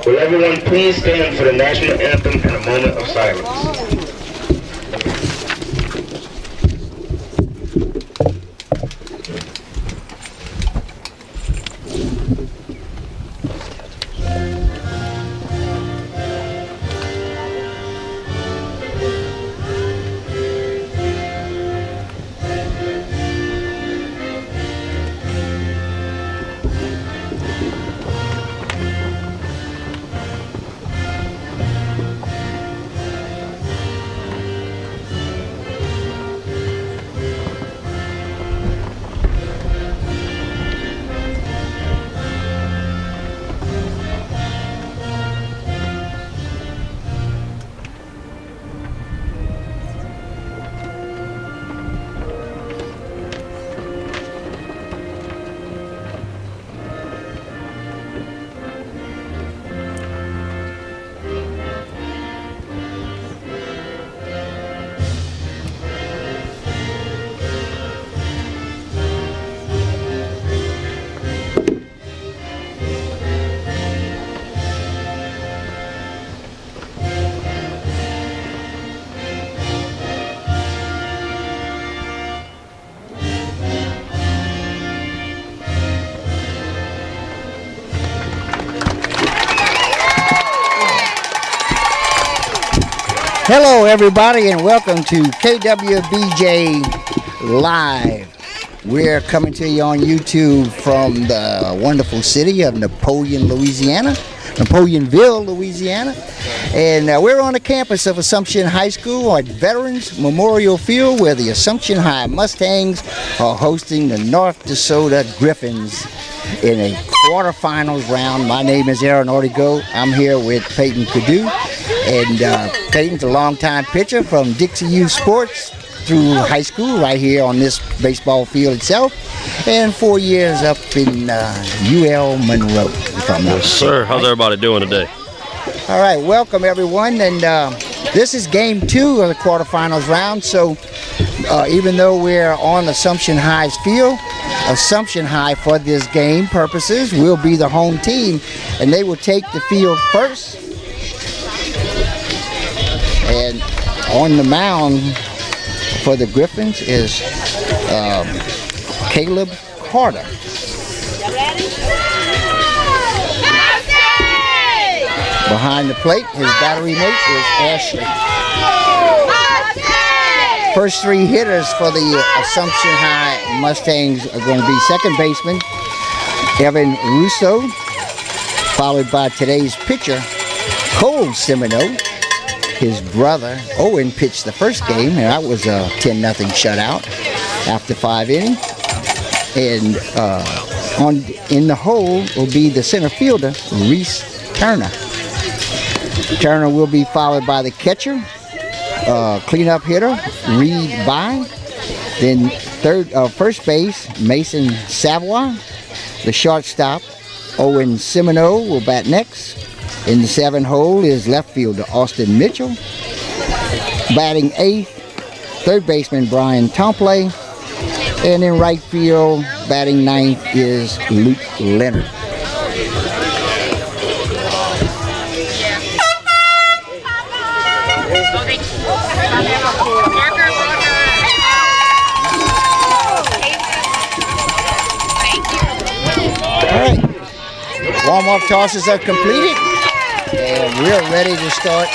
Will everyone please stand for the national anthem and a moment of silence? Hello, everybody, and welcome to KWBJ Live. We're coming to you on YouTube from the wonderful city of Napoleonville, Louisiana. And we're on the campus of Assumption High School at Veterans Memorial Field, where the Assumption High Mustangs are hosting the North DeSoto Griffins in a quarterfinals round. My name is Aaron Ortigo. I'm here with Peyton Cadu. And Peyton's a longtime pitcher from Dixie Youth Sports through high school right here on this baseball field itself, and 4 years up in UL Monroe. Yes, sir. How's everybody doing today? All right, welcome everyone. And this is game 2 of the quarterfinals round. So even though we're on Assumption High's field, Assumption High for this game purposes will be the home team, and they will take the field first. And on the mound for the Griffins is Caleb Carter. Behind the plate, his battery mate is Ashley. First 3 hitters for the Assumption High Mustangs are going to be second baseman Evan Russo, followed by today's pitcher Cole Semino. His brother Owen pitched the first game, and that was a 10-0 shutout after 5 innings. And in the hole will be the center fielder Reese Turner. Turner will be followed by the catcher, cleanup hitter Reed By. Then first base Mason Savoy. The shortstop Owen Semino will bat next. In the 7 hole is left fielder Austin Mitchell. Batting 8th, third baseman Brian Tomplay. And in right field, batting 9th is Luke Leonard. All right, warm-up tosses are completed. And we're ready to start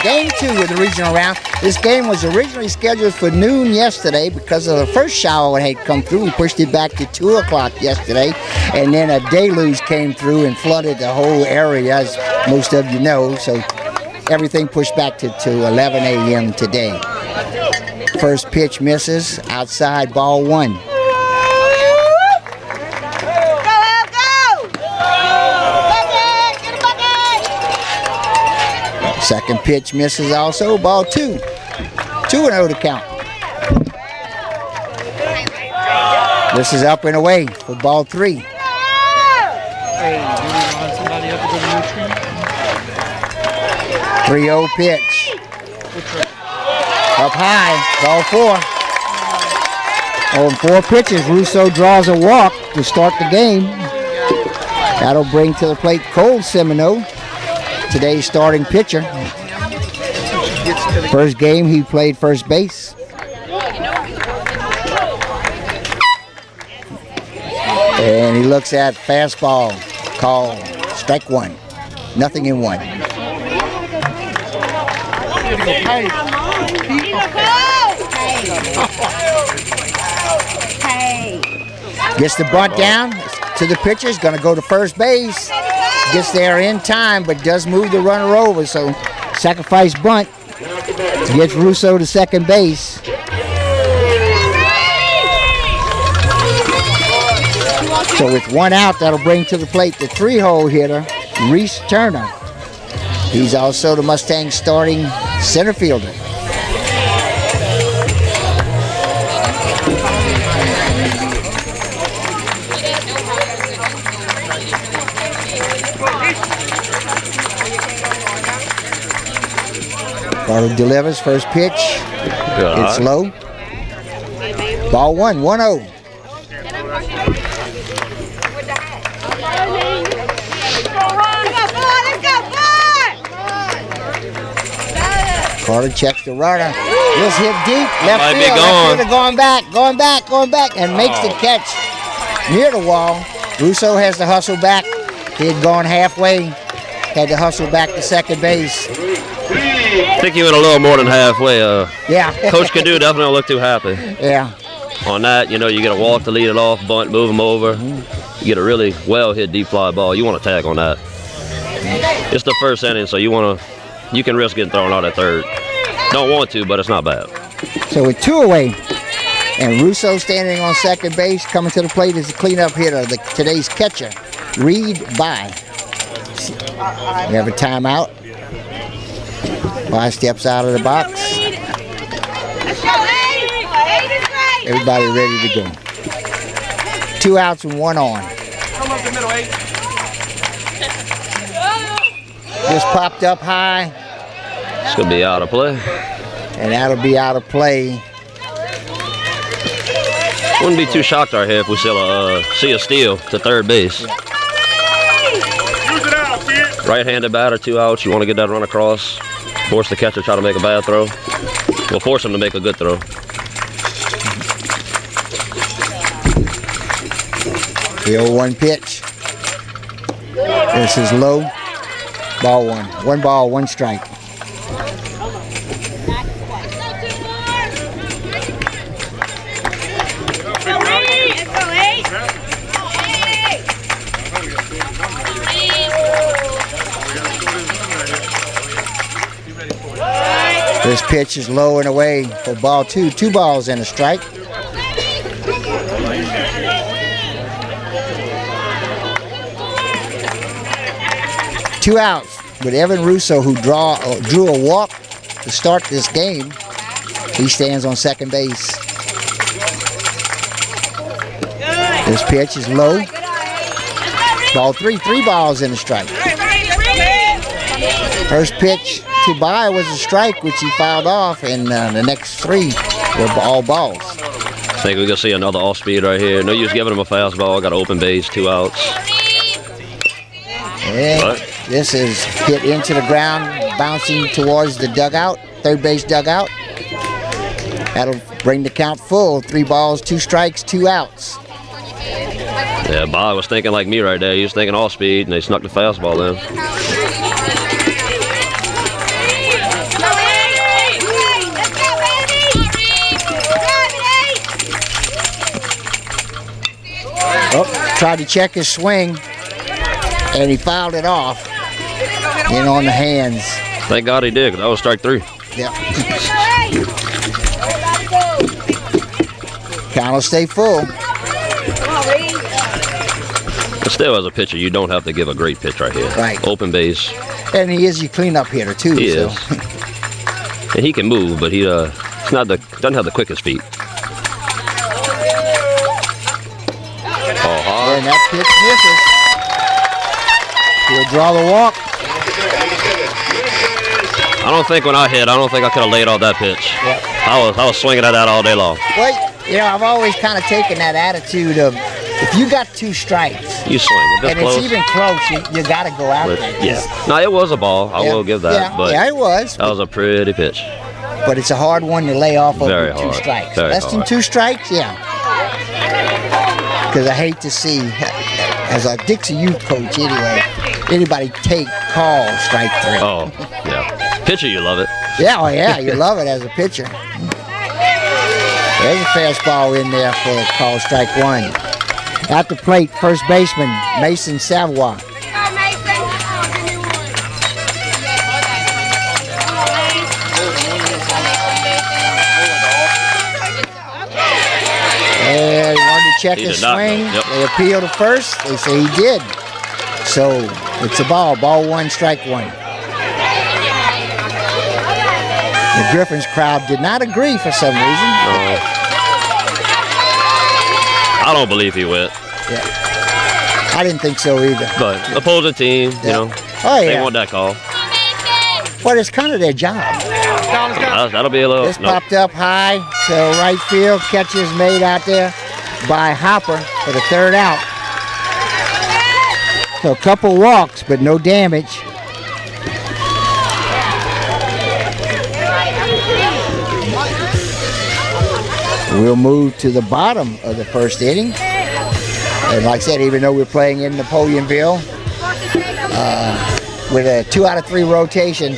game 2 of the regional round. This game was originally scheduled for noon yesterday because of the first shower that had come through. We pushed it back to 2 o'clock yesterday. And then a deluge came through and flooded the whole area, as most of you know. So everything pushed back to 11 a.m. today. First pitch misses, outside, ball 1. Second pitch misses also, ball 2. 2-0 to count. This is up and away for ball 3. 3-0 pitch. Up high, ball 4. On 4 pitches, Russo draws a walk to start the game. That'll bring to the plate Cole Semino. today's starting pitcher. First game, he played first base. And he looks at fastball, call strike one. Nothing in one. Gets the bunt down to the pitcher. He's going to go to first base. Gets there in time, but does move the runner over. So sacrifice bunt. Gets Russo to second base. So with one out, that'll bring to the plate the 3-hole hitter, Reese Turner. He's also the Mustangs starting center fielder. Carter delivers first pitch. It's low. Ball 1-0. Carter checks the runner. This hit deep. Left field. Left fielder going back, and makes the catch near the wall. Russo has to hustle back. He had gone halfway. Had to hustle back to second base. I think he went a little more than halfway. Yeah. Coach Cadu definitely don't look too happy. Yeah. On that, you get a walk to lead it off, bunt, move him over. You get a really well-hit deep fly ball. You want to tag on that. It's the first inning, so you can risk getting thrown out at third. Don't want to, but it's not bad. So with 2 away, and Russo standing on second base, coming to the plate is the cleanup hitter, today's catcher, Reed By. We have a timeout. By steps out of the box. Everybody ready to go. 2 outs and 1 on. Just popped up high. It's going to be out of play. And that'll be out of play. Wouldn't be too shocked right here if we still see a steal to third base. Right-handed batter, 2 outs. You want to get that run across. Force the catcher, try to make a bad throw. We'll force him to make a good throw. The 0-1 pitch. This is low. Ball 1. 1 ball, 1 strike. This pitch is low and away for ball 2. 2 balls and a strike. Two outs with Evan Russo, who drew a walk to start this game. He stands on second base. This pitch is low. Ball 3. 3 balls and a strike. First pitch to By was a strike, which he fouled off, and the next 3 were all balls. I think we're going to see another off-speed right here. No use giving him a fastball. Got an open base, 2 outs. And this is hit into the ground, bouncing towards the dugout, third base dugout. That'll bring the count full. 3 balls, 2 strikes, 2 outs. Yeah, Bob was thinking like me right there. He was thinking off speed, and they snuck the fastball in. Oh, tried to check his swing, and he fouled it off. In on the hands. Thank God he did, because that was strike 3. Yeah. Count will stay full. But still, as a pitcher, you don't have to give a great pitch right here. Right. Open base. And he is your cleanup hitter, too. He so. is. And he can move, but he doesn't have the quickest feet. And that pitch misses. He'll draw the walk. I don't think when I hit, I could have laid off that pitch. Yep. I was swinging at that all day long. Well, I've always kind of taken that attitude of if you got 2 strikes, You swing it. This and close. it's even close, you got to go out But, there. yeah. No, it was a ball. I will give that. Yeah, but yeah, it was. that was a pretty pitch. But it's a hard one to lay off over Very 2 hard. strikes. Very Less than hard. 2 strikes, yeah. Because I hate to see, as a Dixie youth coach anyway, anybody call strike 3. Oh, yeah. Pitcher, you love it. Yeah, oh yeah, you love it as a pitcher. There's a fastball in there for call strike 1. At the plate, first baseman Mason Savoy. And he wanted to check He his did not swing. know. Yep. They appealed to first. They say he did. So it's a ball. Ball 1, strike 1. The Griffins crowd did not agree for some reason. No. I don't believe he went. Yeah. I didn't think so either. But opposing team, you know, Oh they yeah. want that call. Well, it's kind of their job. That'll be a little. This Nope. popped up high to right field. Catch is made out there by Hopper for the 3rd out. So a couple walks, but no damage. We'll move to the bottom of the first inning. And like I said, even though we're playing in Napoleonville, with a 2 out of 3 rotation,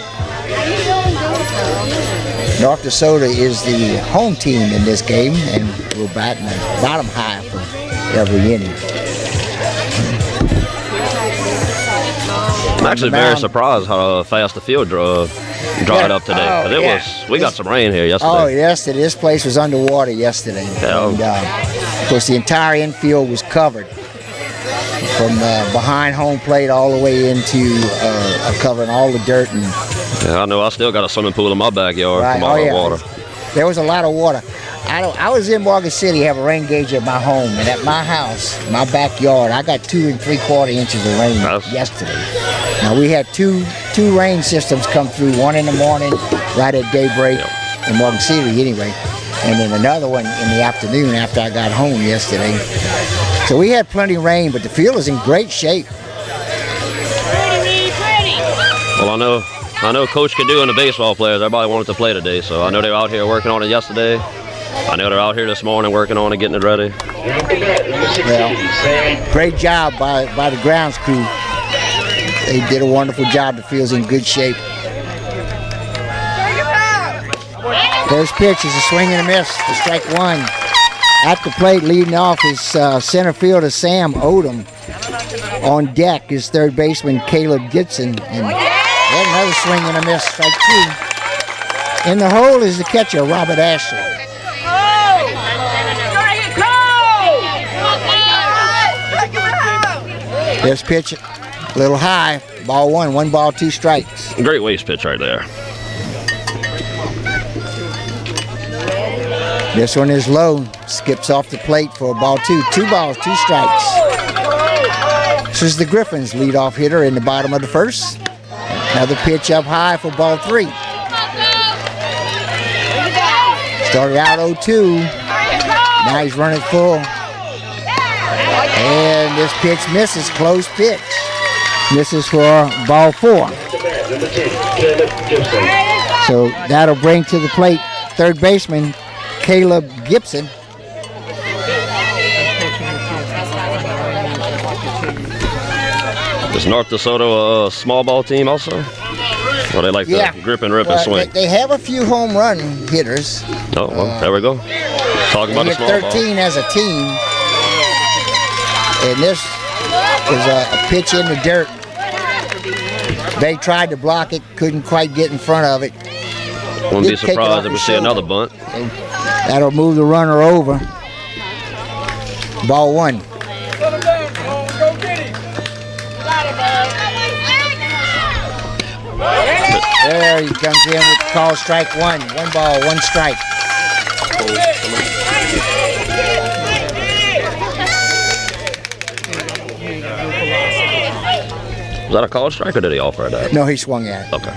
North DeSoto is the home team in this game, and we're batting the bottom half of every inning. I'm actually very surprised how fast the field dried up today. 'Cause it was. We got some rain here yesterday. Oh, yesterday. This place was underwater yesterday. Yeah. And, of course, the entire infield was covered from behind home plate all the way into covering all the dirt. And Yeah, I know. I still got a swimming pool in my backyard right, from all the water. There was a lot of water. I was in Morgan City, have a rain gauge at my home, and at my house, my backyard, I got 2 3/4 inches of rain yesterday. Now we had two rain systems come through, one in the morning, right at daybreak in Morgan City anyway, and then another one in the afternoon after I got home yesterday. So we had plenty of rain, but the field is in great shape. Well, I know Coach Cadu and the baseball players, everybody wanted to play today, so I know they were out here working on it yesterday. I know they're out here this morning working on it, getting it ready. Well, great job by the grounds crew. They did a wonderful job. The field's in good shape. First pitch is a swing and a miss for strike 1. At the plate, leading off is center fielder Sam Odom. On deck is third baseman Caleb Gibson. And another swing and a miss, strike 2. In the hole is the catcher, Robert Ashley. This pitch, a little high, ball 1, 1 ball, 2 strikes. Great waste pitch right there. This one is low, skips off the plate for ball 2. 2 balls, 2 strikes. This is the Griffins' leadoff hitter in the bottom of the first. Another pitch up high for ball 3. Started out 0-2. Now he's running full. And this pitch misses, close pitch. Misses for ball 4. So that'll bring to the plate third baseman Caleb Gibson. Is North DeSoto a small ball team also? Or they like to grip and rip and swing? They have a few home run hitters. Oh, well, there we go. Talking about They the hit small 13 ball. as a team. And this was a pitch in the dirt. They tried to block it, couldn't quite get in front of it. Wouldn't be Did take it surprised off if we his see shoulder. another bunt. And that'll move the runner over. Ball 1. There he comes in with call strike 1. 1 ball, 1 strike. Was that a call strike or did he offer that? No, he swung at it. Okay.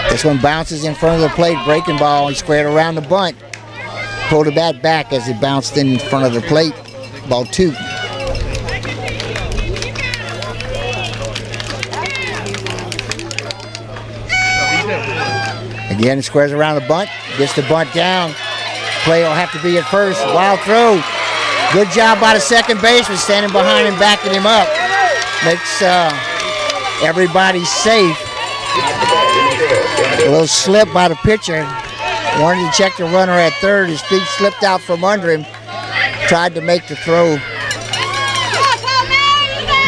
This one bounces in front of the plate, breaking ball. He squared around the bunt. pulled the bat back as it bounced in front of the plate. Ball 2. Again, squares around the bunt. Gets the bunt down. Play will have to be at first. Wild throw. Good job by the second baseman standing behind him, backing him up. Makes everybody safe. A little slip by the pitcher. Wanted to check the runner at third. His feet slipped out from under him. Tried to make the throw.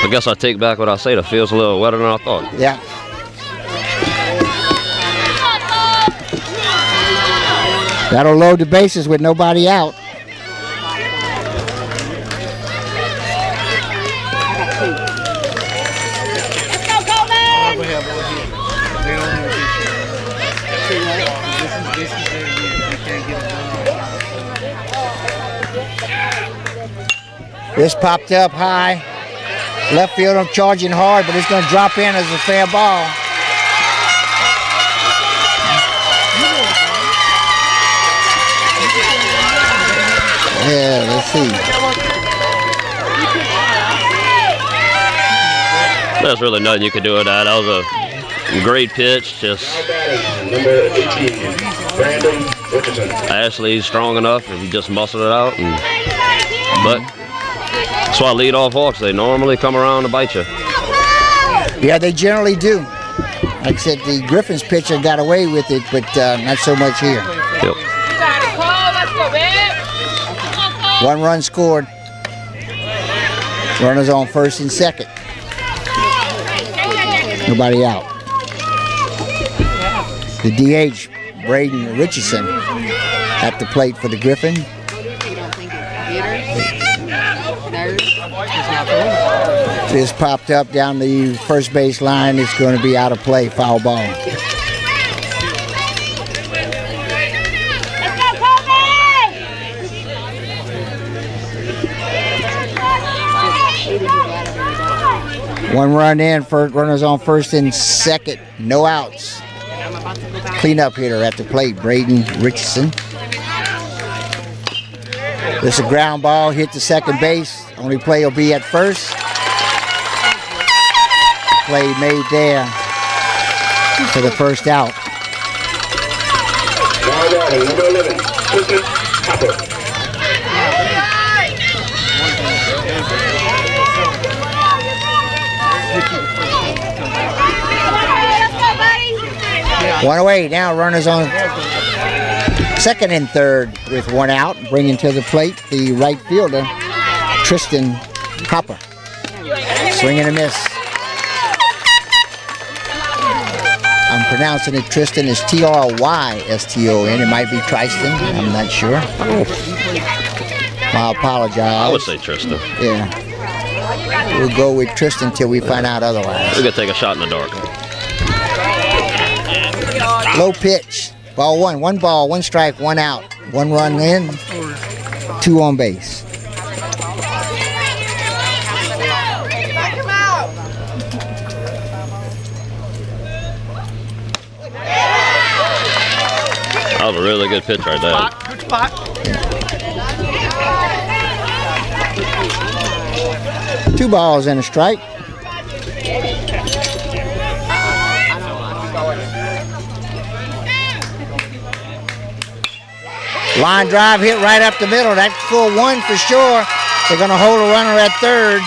I guess I take back what I said. It feels a little wetter than I thought. Yeah. That'll load the bases with nobody out. This popped up high. Left field, I'm charging hard, but it's going to drop in as a fair ball. Yeah, let's see. There's really nothing you could do with that. That was a great pitch. Just Number 18, Brandon Richardson. Ashley's strong enough if you just muscle it out. But that's why leadoff hawks, they normally come around to bite you. Yeah, they generally do. Like I said, the Griffins pitcher got away with it, but not so much here. Yep. 1 run scored. Runners on first and second. Nobody out. The DH, Braden Richardson, at the plate for the Griffin. This popped up down the first base line. It's going to be out of play, foul ball. One run in, runners on first and second, no outs. Cleanup hitter at the plate, Braden Richardson. This is a ground ball, hit the second base. Only play will be at first. Play made there for the first out. Number 11, Tristan Hopper. One away now, runners on second and third with 1 out. Bringing to the plate the right fielder, Tristan Hopper. Swing and a miss. I'm pronouncing it Tristan as Tryston. It might be Tristan. I'm not sure. I apologize. I would say Tristan. Yeah. We'll go with Tristan till we find out otherwise. We're going to take a shot in the dark. Low pitch. Ball 1. 1 ball, 1 strike, 1 out. 1 run in, 2 on base. That was a really good pitch right there. Good spot. 2 balls and a strike. Line drive hit right up the middle. That's for 1 for sure. They're going to hold a runner at third.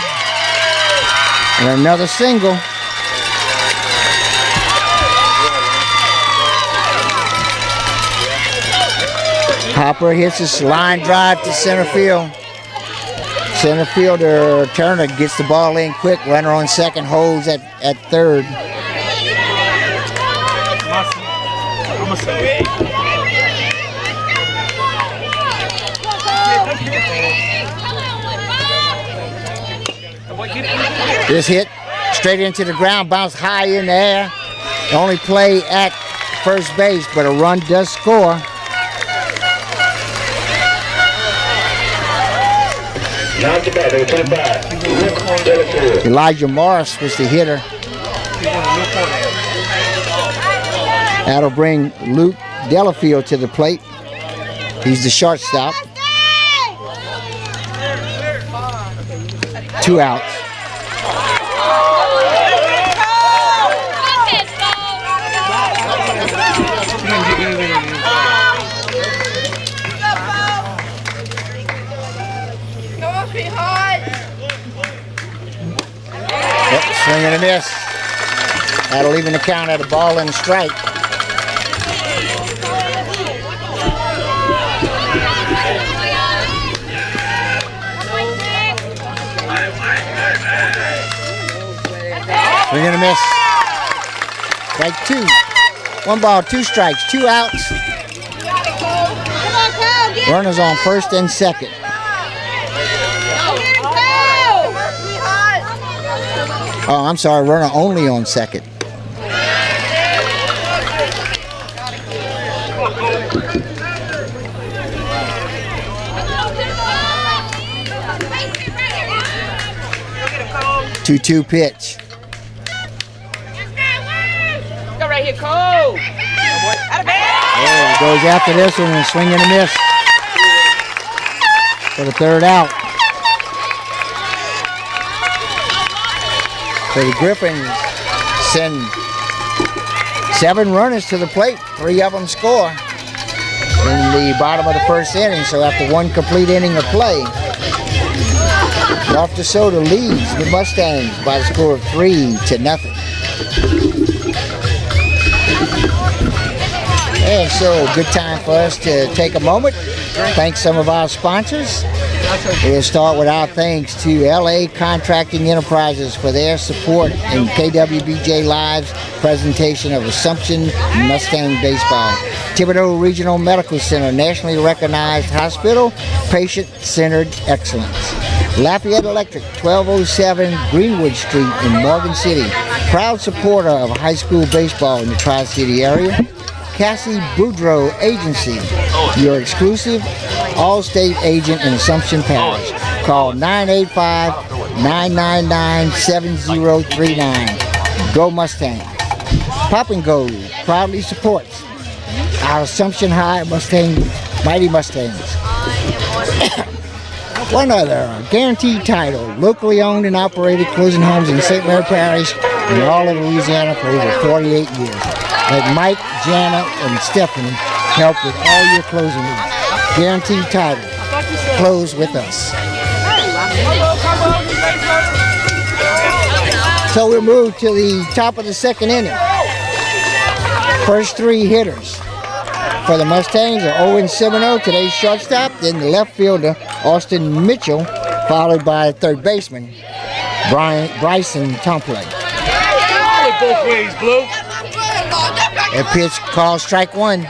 And another single. Hopper hits his line drive to center field. Center fielder Turner gets the ball in quick. Runner on second holds at third. This hit straight into the ground, bounced high in the air. The only play at first base, but a run does score. Now to bat, number 25, Elijah Morris was the hitter. That'll bring Luke Delafield to the plate. He's the shortstop. 2 outs. Yep, swing and a miss. That'll even the count at a ball and a strike. Swing and a miss. Strike 2. 1 ball, 2 strikes, 2 outs. Runners on first and second. Oh, I'm sorry, runner only on second. Two pitch. Go right here, Cole. Oh, goes after this one and swing and a miss for the 3rd out. So the Griffins send 7 runners to the plate. 3 of them score in the bottom of the 1st inning. So after 1 complete inning of play, North DeSoto leads the Mustangs by the score of 3-0. And so, good time for us to take a moment, thank some of our sponsors. We'll start with our thanks to LA Contracting Enterprises for their support in KWBJ Live's presentation of Assumption Mustang Baseball. Thibodeau Regional Medical Center, nationally recognized hospital, patient-centered excellence. Lafayette Electric, 1207 Greenwood Street in Morgan City, proud supporter of high school baseball in the Tri-City area. Cassie Boudreaux Agency, your exclusive all-state agent in Assumption Parish. Call 985-999-7039. Go Mustangs. Pop and Go proudly supports our Assumption High Mighty Mustangs. One other guaranteed title, locally owned and operated closing homes in St. Mary Parish and all of Louisiana for over 48 years. Let Mike, Jana, and Stephanie help with all your closing needs. Guaranteed title. Close with us. So we'll move to the top of the 2nd inning. First 3 hitters for the Mustangs are Owen Semino, today's shortstop, then the left fielder, Austin Mitchell, followed by third baseman, Bryson Tompley. Both ways, Blue. A pitch called strike 1.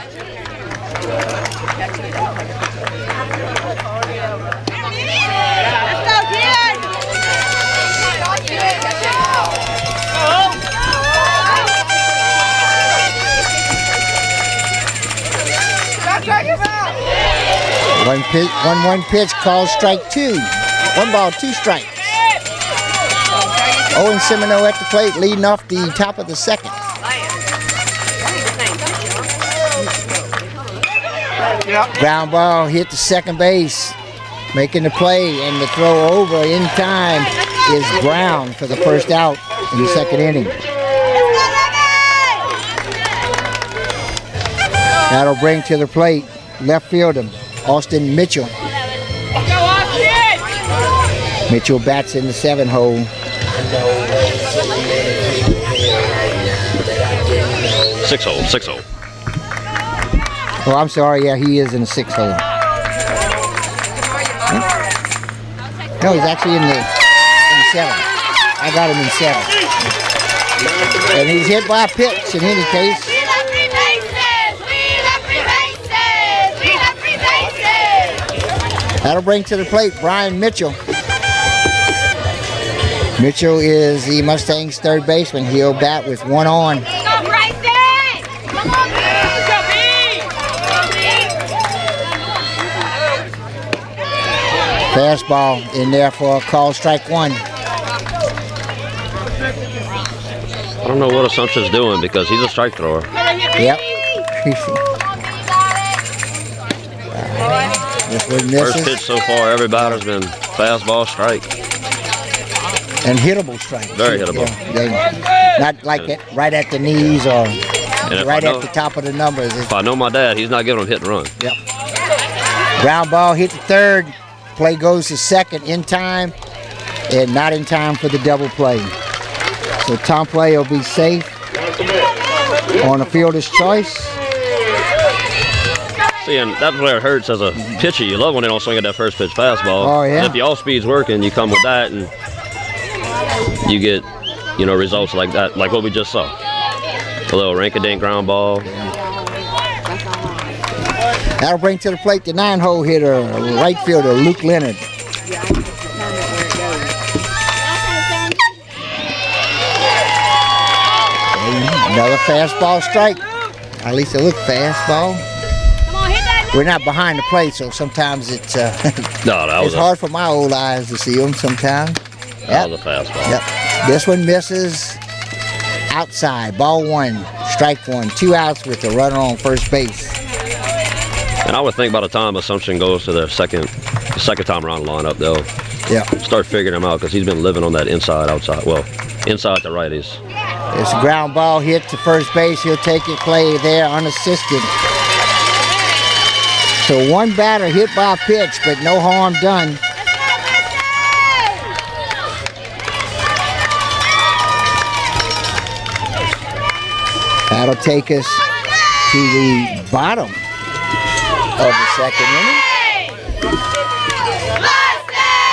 One pitch called strike 2. 1 ball, 2 strikes. Owen Semino at the plate, leading off the top of the 2nd. Ground ball hit the second base, making the play, and the throw over in time is Brown for the 1st out in the 2nd inning. That'll bring to the plate left fielder Austin Mitchell. Mitchell bats in the 7 hole. Six hole. Oh, I'm sorry. Yeah, he is in the 6th hole. No, he's actually in the 7th. I got him in 7th. And he's hit by a pitch in any case. That'll bring to the plate Brian Mitchell. Mitchell is the Mustangs' third baseman. He'll bat with 1 on. Fastball in there for a call strike 1. I don't know what Assumption's doing because he's a strike thrower. Yep. This one misses. First pitch so far, every batter's been fastball, strike. And hittable strike. Very hittable. Yeah, not like it right at the knees or right at the top of the numbers. If I know my dad, he's not giving him hit and run. Yep. Ground ball hit to third. Play goes to second in time, and not in time for the double play. So Tom Play will be safe on a fielder's choice. See, and that's where it hurts as a pitcher. You love when they don't swing at that first pitch fastball. Oh, yeah. And if the off-speed's working, you come with that, and you get, results like that, like what we just saw. A little rink-a-dink ground ball. That'll bring to the plate the 9-hole hitter, right fielder Luke Leonard. Another fastball strike. At least it looked fastball. We're not behind the plate, so sometimes it's it's hard for my old eyes to see them sometimes. That was a fastball. Yep. This one misses outside. Ball one, strike one. 2 outs with the runner on first base. And I would think by the time Assumption goes to their second time around the lineup, they'll start figuring him out because he's been living on that inside, outside. Well, inside the righties. It's a ground ball hit to first base. He'll take it, play there unassisted. So one batter hit by a pitch, but no harm done. That'll take us to the bottom of the second inning.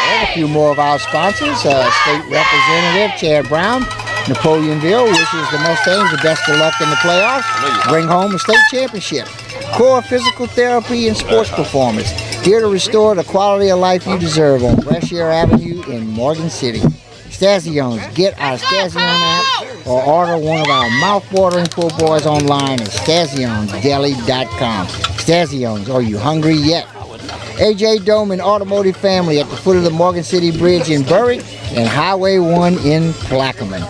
And a few more of our sponsors. State Representative Chad Brown, Napoleonville wishes the Mustangs the best of luck in the playoffs. Bring home a state championship. Core Physical Therapy and Sports Performance. Here to restore the quality of life you deserve on Brashear Avenue in Morgan City. Staziones. Get our Stazione app or order one of our mouth-watering po' boys online at StazionesDeli.com. Staziones, are you hungry yet? AJ Dome and Automotive Family at the foot of the Morgan City Bridge in Berwick and Highway 1 in Plaquemine.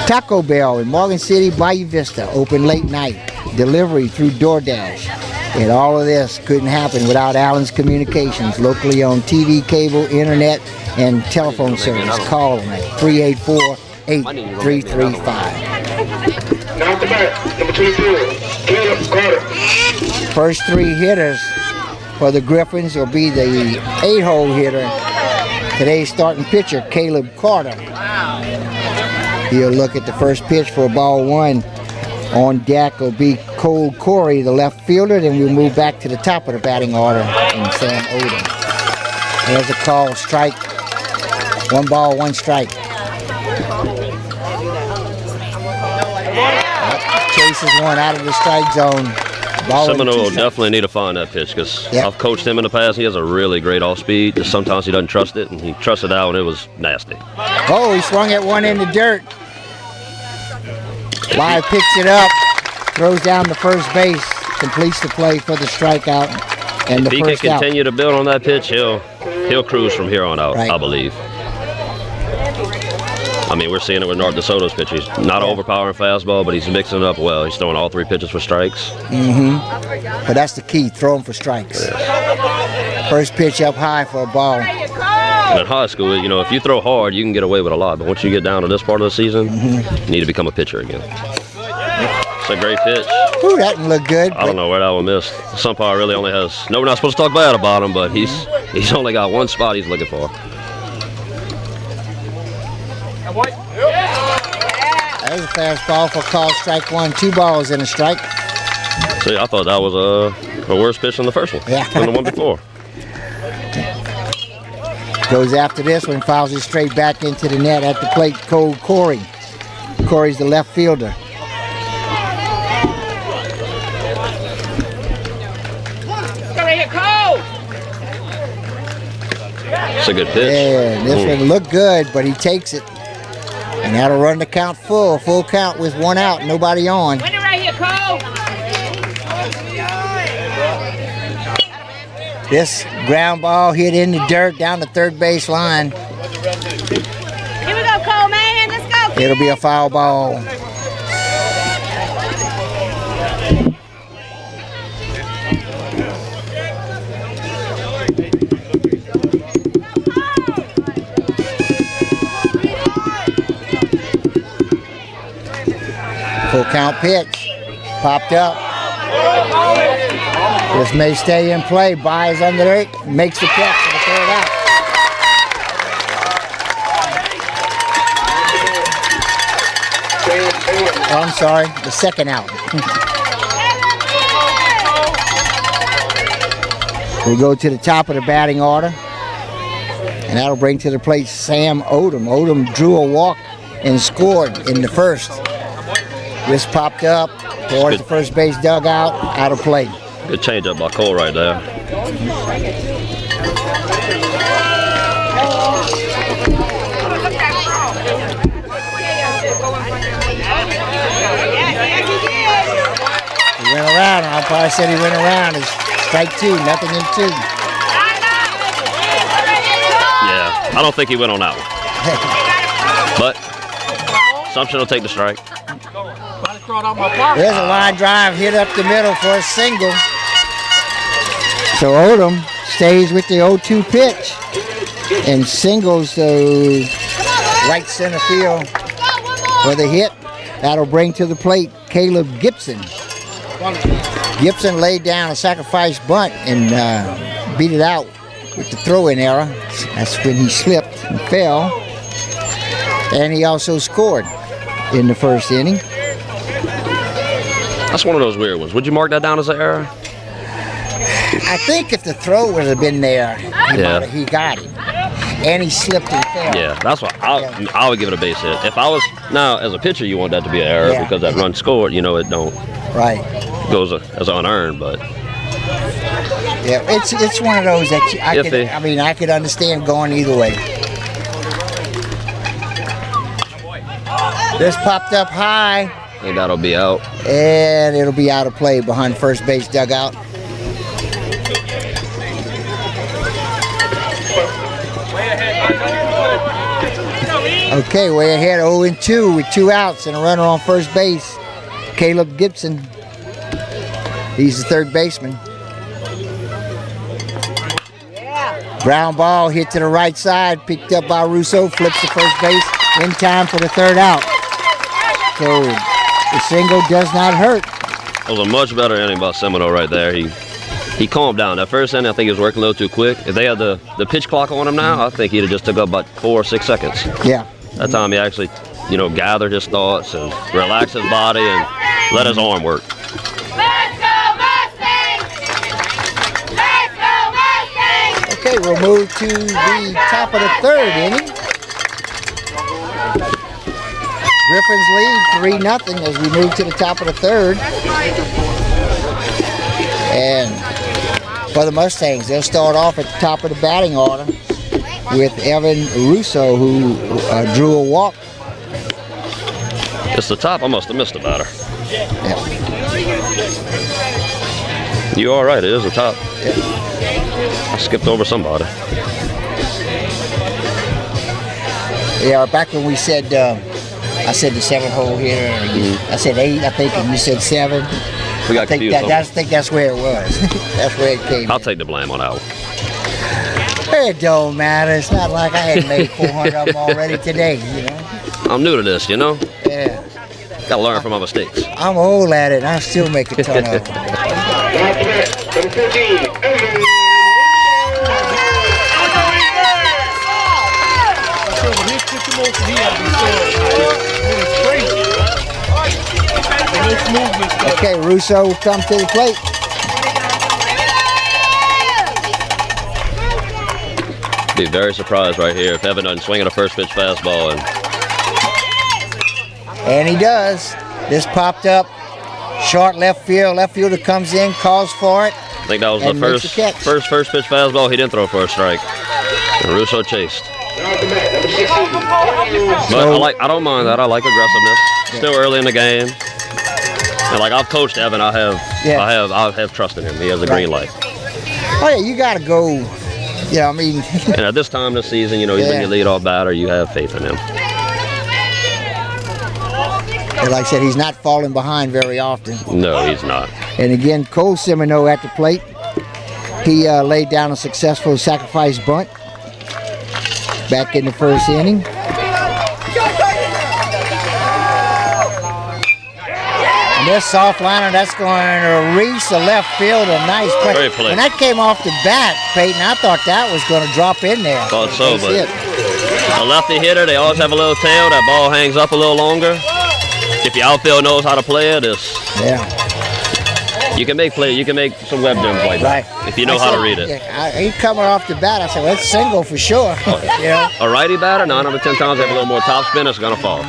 Taco Bell in Morgan City, Bayou Vista, open late night, delivery through DoorDash. And all of this couldn't happen without Allen's Communications, locally on TV, cable, internet, and telephone service. Call them at 384-8335. Now the bat, number 22, Caleb Carter. First three hitters for the Griffins will be the 8-hole hitter. Today's starting pitcher, Caleb Carter. He'll look at the first pitch for ball one. On deck will be Cole Corey, the left fielder. Then we'll move back to the top of the batting order in Sam Odom. There's a call, strike. 1 ball, 1 strike. Chases one out of the strike zone. Seminole will definitely need to find that pitch because I've coached him in the past. He has a really great off speed. Just sometimes he doesn't trust it, and he trusted out, and it was nasty. Oh, he swung at one in the dirt. Live picks it up, throws down the first base, completes the play for the strikeout and the first out. If he can continue to build on that pitch, he'll cruise from here on out, I believe. I mean, we're seeing it with North DeSoto's pitch. He's not overpowering fastball, but he's mixing it up well. He's throwing all 3 pitches for strikes. But that's the key, throw them for strikes. Yeah. First pitch up high for a ball. And in high school, if you throw hard, you can get away with a lot. But once you get down to this part of the season, you need to become a pitcher again. It's a great pitch. Ooh, that didn't look good. I don't know where that one missed. Some power really only has. No, we're not supposed to talk bad about him, but he's only got one spot he's looking for. There's a fastball for call, strike 1, 2 balls and a strike. See, I thought that was a worse pitch than the first one. Than the one before. Goes after this one, fouls it straight back into the net at the plate. Cole Corey. Corey's the left fielder. Go right here, Cole. It's a good pitch. Yeah, this one looked good, but he takes it. And that'll run the count full count with 1 out, nobody on. Win it right here, Cole. This ground ball hit in the dirt down the third base line. Here we go, Cole, man. Let's go. Kid. It'll be a foul ball. Full count pitch. Popped up. This may stay in play. Buys under it. Makes the catch for the third out. Oh, I'm sorry. The second out. We'll go to the top of the batting order. And that'll bring to the plate Sam Odom. Odom drew a walk and scored in the first. This popped up towards the first base dugout, out of play. Good change up by Cole right there. He went around. I probably said he went around. It's strike two, nothing in two. Yeah, I don't think he went on that one. But Assumption will take the strike. There's a line drive hit up the middle for a single. So Odom stays with the 0-2 pitch and singles to right center field for the hit. That'll bring to the plate Caleb Gibson. Gibson laid down a sacrifice bunt and beat it out with the throw-in error. That's when he slipped and fell. And he also scored in the first inning. That's one of those weird ones. Would you mark that down as an error? I think if the throw would have been there, he got it. And he slipped and fell. Yeah, that's what I would give it a base hit. If I was now as a pitcher, you want that to be an error because that run scored. You know, it don't. Right. Goes as unearned, but yeah, it's one of those that I could understand going either way. This popped up high. I think that'll be out. And it'll be out of play behind first base dugout. Okay, way ahead 0-2 with 2 outs and a runner on first base. Caleb Gibson. He's the third baseman. Ground ball hit to the right side, picked up by Russo, flips to first base in time for the third out. So the single does not hurt. It was a much better inning by Seminole right there. He calmed down. That first inning, I think he was working a little too quick. If they had the pitch clock on him now, I think he'd have just took up about 4 or 6 seconds. Yeah. That time he actually, gathered his thoughts and relaxed his body and let his arm work. Okay, we'll move to the top of the third inning. Griffins lead 3-0 as we move to the top of the third. And for the Mustangs, they'll start off at the top of the batting order with Evan Russo, who drew a walk. It's the top. I must have missed the batter. Yeah. You all right? It is the top. Yeah. I skipped over somebody. Yeah, back when we said, I said the 7-hole hitter. I said 8, I think, and you said 7. We got confused. I think that's where it was. That's where it came. I'll take the blame on that one. It don't matter. It's not like I had made 400 of them already today, I'm new to this, Yeah. Gotta learn from my mistakes. I'm old at it, and I still make a ton of them. Okay, Russo will come to the plate. Be very surprised right here if Evan doesn't swing at a first pitch fastball. And he does. This popped up. Short left field. Left fielder comes in, calls for it. I think that was the first pitch fastball he didn't throw for a strike. And Russo chased. But I don't mind that. I like aggressiveness. Still early in the game. And like I've coached Evan, I have trust in him. He has a green light. Oh yeah, you gotta go. Yeah, I mean. And at this time of the season, he's been your leadoff batter. You have faith in him. And like I said, he's not falling behind very often. No, he's not. And again, Cole Semino at the plate. He laid down a successful sacrifice bunt back in the first inning. And this soft liner, that's going to reach the left field. A nice play. Great play. When that came off the bat, Peyton, I thought that was going to drop in there. Thought so, Base but hit. a lefty hitter, they always have a little tail. That ball hangs up a little longer. If your outfield knows how to play it, you can make play. You can make some web gems like that if you know how to read it. He coming off the bat. I said, well, it's single for sure. A righty batter, 9 out of 10 times, they have a little more top spin, it's going to fall.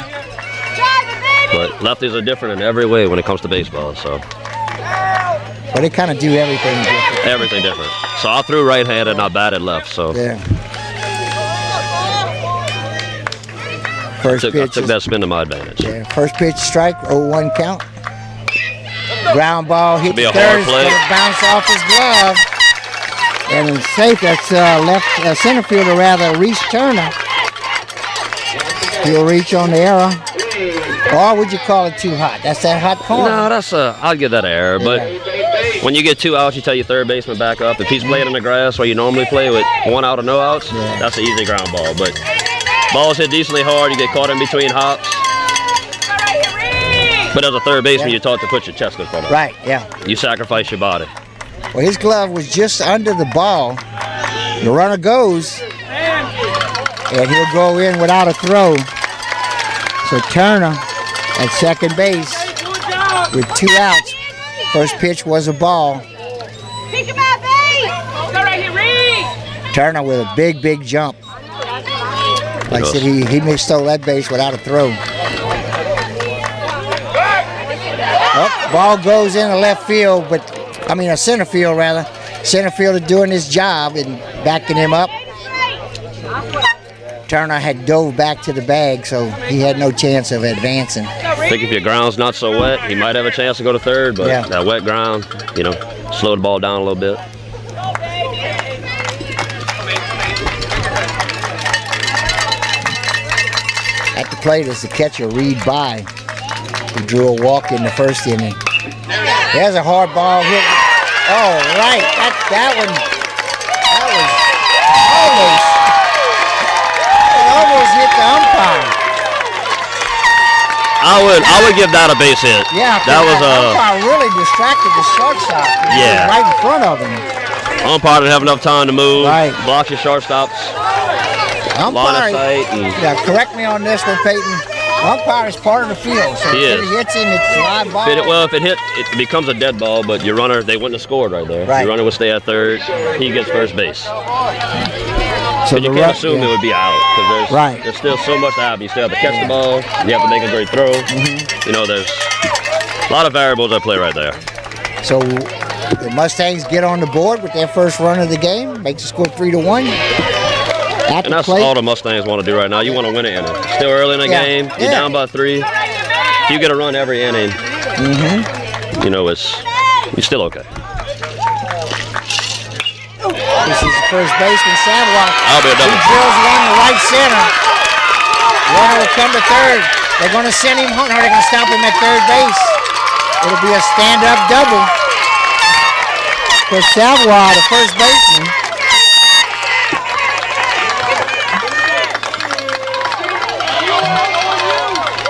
But lefties are different in every way when it comes to baseball. So. But they kind of do everything different. Everything different. So I threw right-handed and I batted left. So. Yeah. First I pitch took that spin to my advantage. Yeah. First pitch strike, 0-1 count. Ground ball hit the a third, hard play. gonna bounce off his glove. And it's safe. That's left center fielder, rather, Reese Turner. He'll reach on the error. Or would you call it too hot? That's that hot corner. No, that's I'll give that an error. But when you get 2 outs, you tell your third baseman back up. If he's playing in the grass where you normally play with 1 out or no outs, that's an easy ground ball. But balls hit decently hard. You get caught in between hops. But as a third baseman, you're taught to put your chest in front of it. Right, yeah. You sacrifice your body. Well, his glove was just under the ball. The runner goes, and he'll go in without a throw. So Turner at second base with 2 outs. First pitch was a ball. Pick him up, babe. Go right here, Reed. Turner with a big, big jump. Like I said, he stole that base without a throw. Oh, ball goes into left field, a center field rather. Center fielder doing his job and backing him up. Turner had dove back to the bag, so he had no chance of advancing. I think if your ground's not so wet, he might have a chance to go to third, but that wet ground, slow the ball down a little bit. At the plate is the catcher, Reed By, who drew a walk in the first inning. There's a hard ball hit. Oh, right. That was almost hit the umpire. I would give that a base hit. Yeah, that was umpire really distracted the shortstop. Right in front of him. Umpire didn't have enough time to move. Right. Block your shortstops. Umpire, line of sight. Correct me on this one, Peyton. Umpire is part of the field, so if he hits him, it's a live ball. If it hit, it becomes a dead ball, but your runner, they wouldn't have scored right there. Right. Your runner would stay at third. He gets first base. So you can't assume it would be out, because there's still so much to happen. You still have to catch the ball. You have to make a great throw. There's a lot of variables at play right there. So the Mustangs get on the board with their first run of the game, make the score 3-1. And that's all the Mustangs want to do right now. You want to win an inning. Still early in the game. You're down by 3. If you get a run every inning, you're still okay. This is the first baseman, Savoy. I'll be a double. He drills one to right center. Runner will come to third. They're going to send him home. No, they're going to stop him at third base. It'll be a stand-up double for Savoy, the first baseman.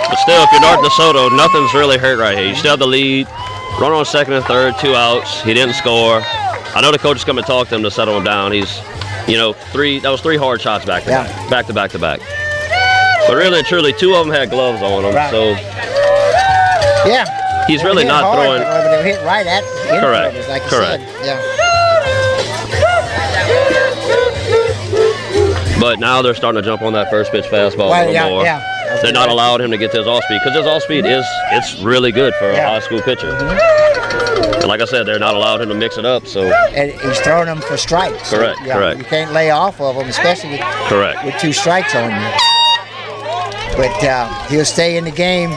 But still, if you're North DeSoto, nothing's really hurt right here. You still have the lead. Runner on second and third, 2 outs. He didn't score. I know the coaches come and talk to him to settle him down. He's, that was 3 hard shots back to back. But really and truly, 2 of them had gloves on them. Right. So he's really not hard, throwing. But they hit right at the Correct. Like you Correct. said. Yeah. But now they're starting to jump on that first pitch fastball a little more. They're not allowing him to get to his off speed, because his off speed it's really good for a high school pitcher. And like I said, they're not allowing him to mix it up. So and he's throwing them for strikes. Correct. So, correct. You can't lay off of them, especially with 2 strikes on you. But he'll stay in the game.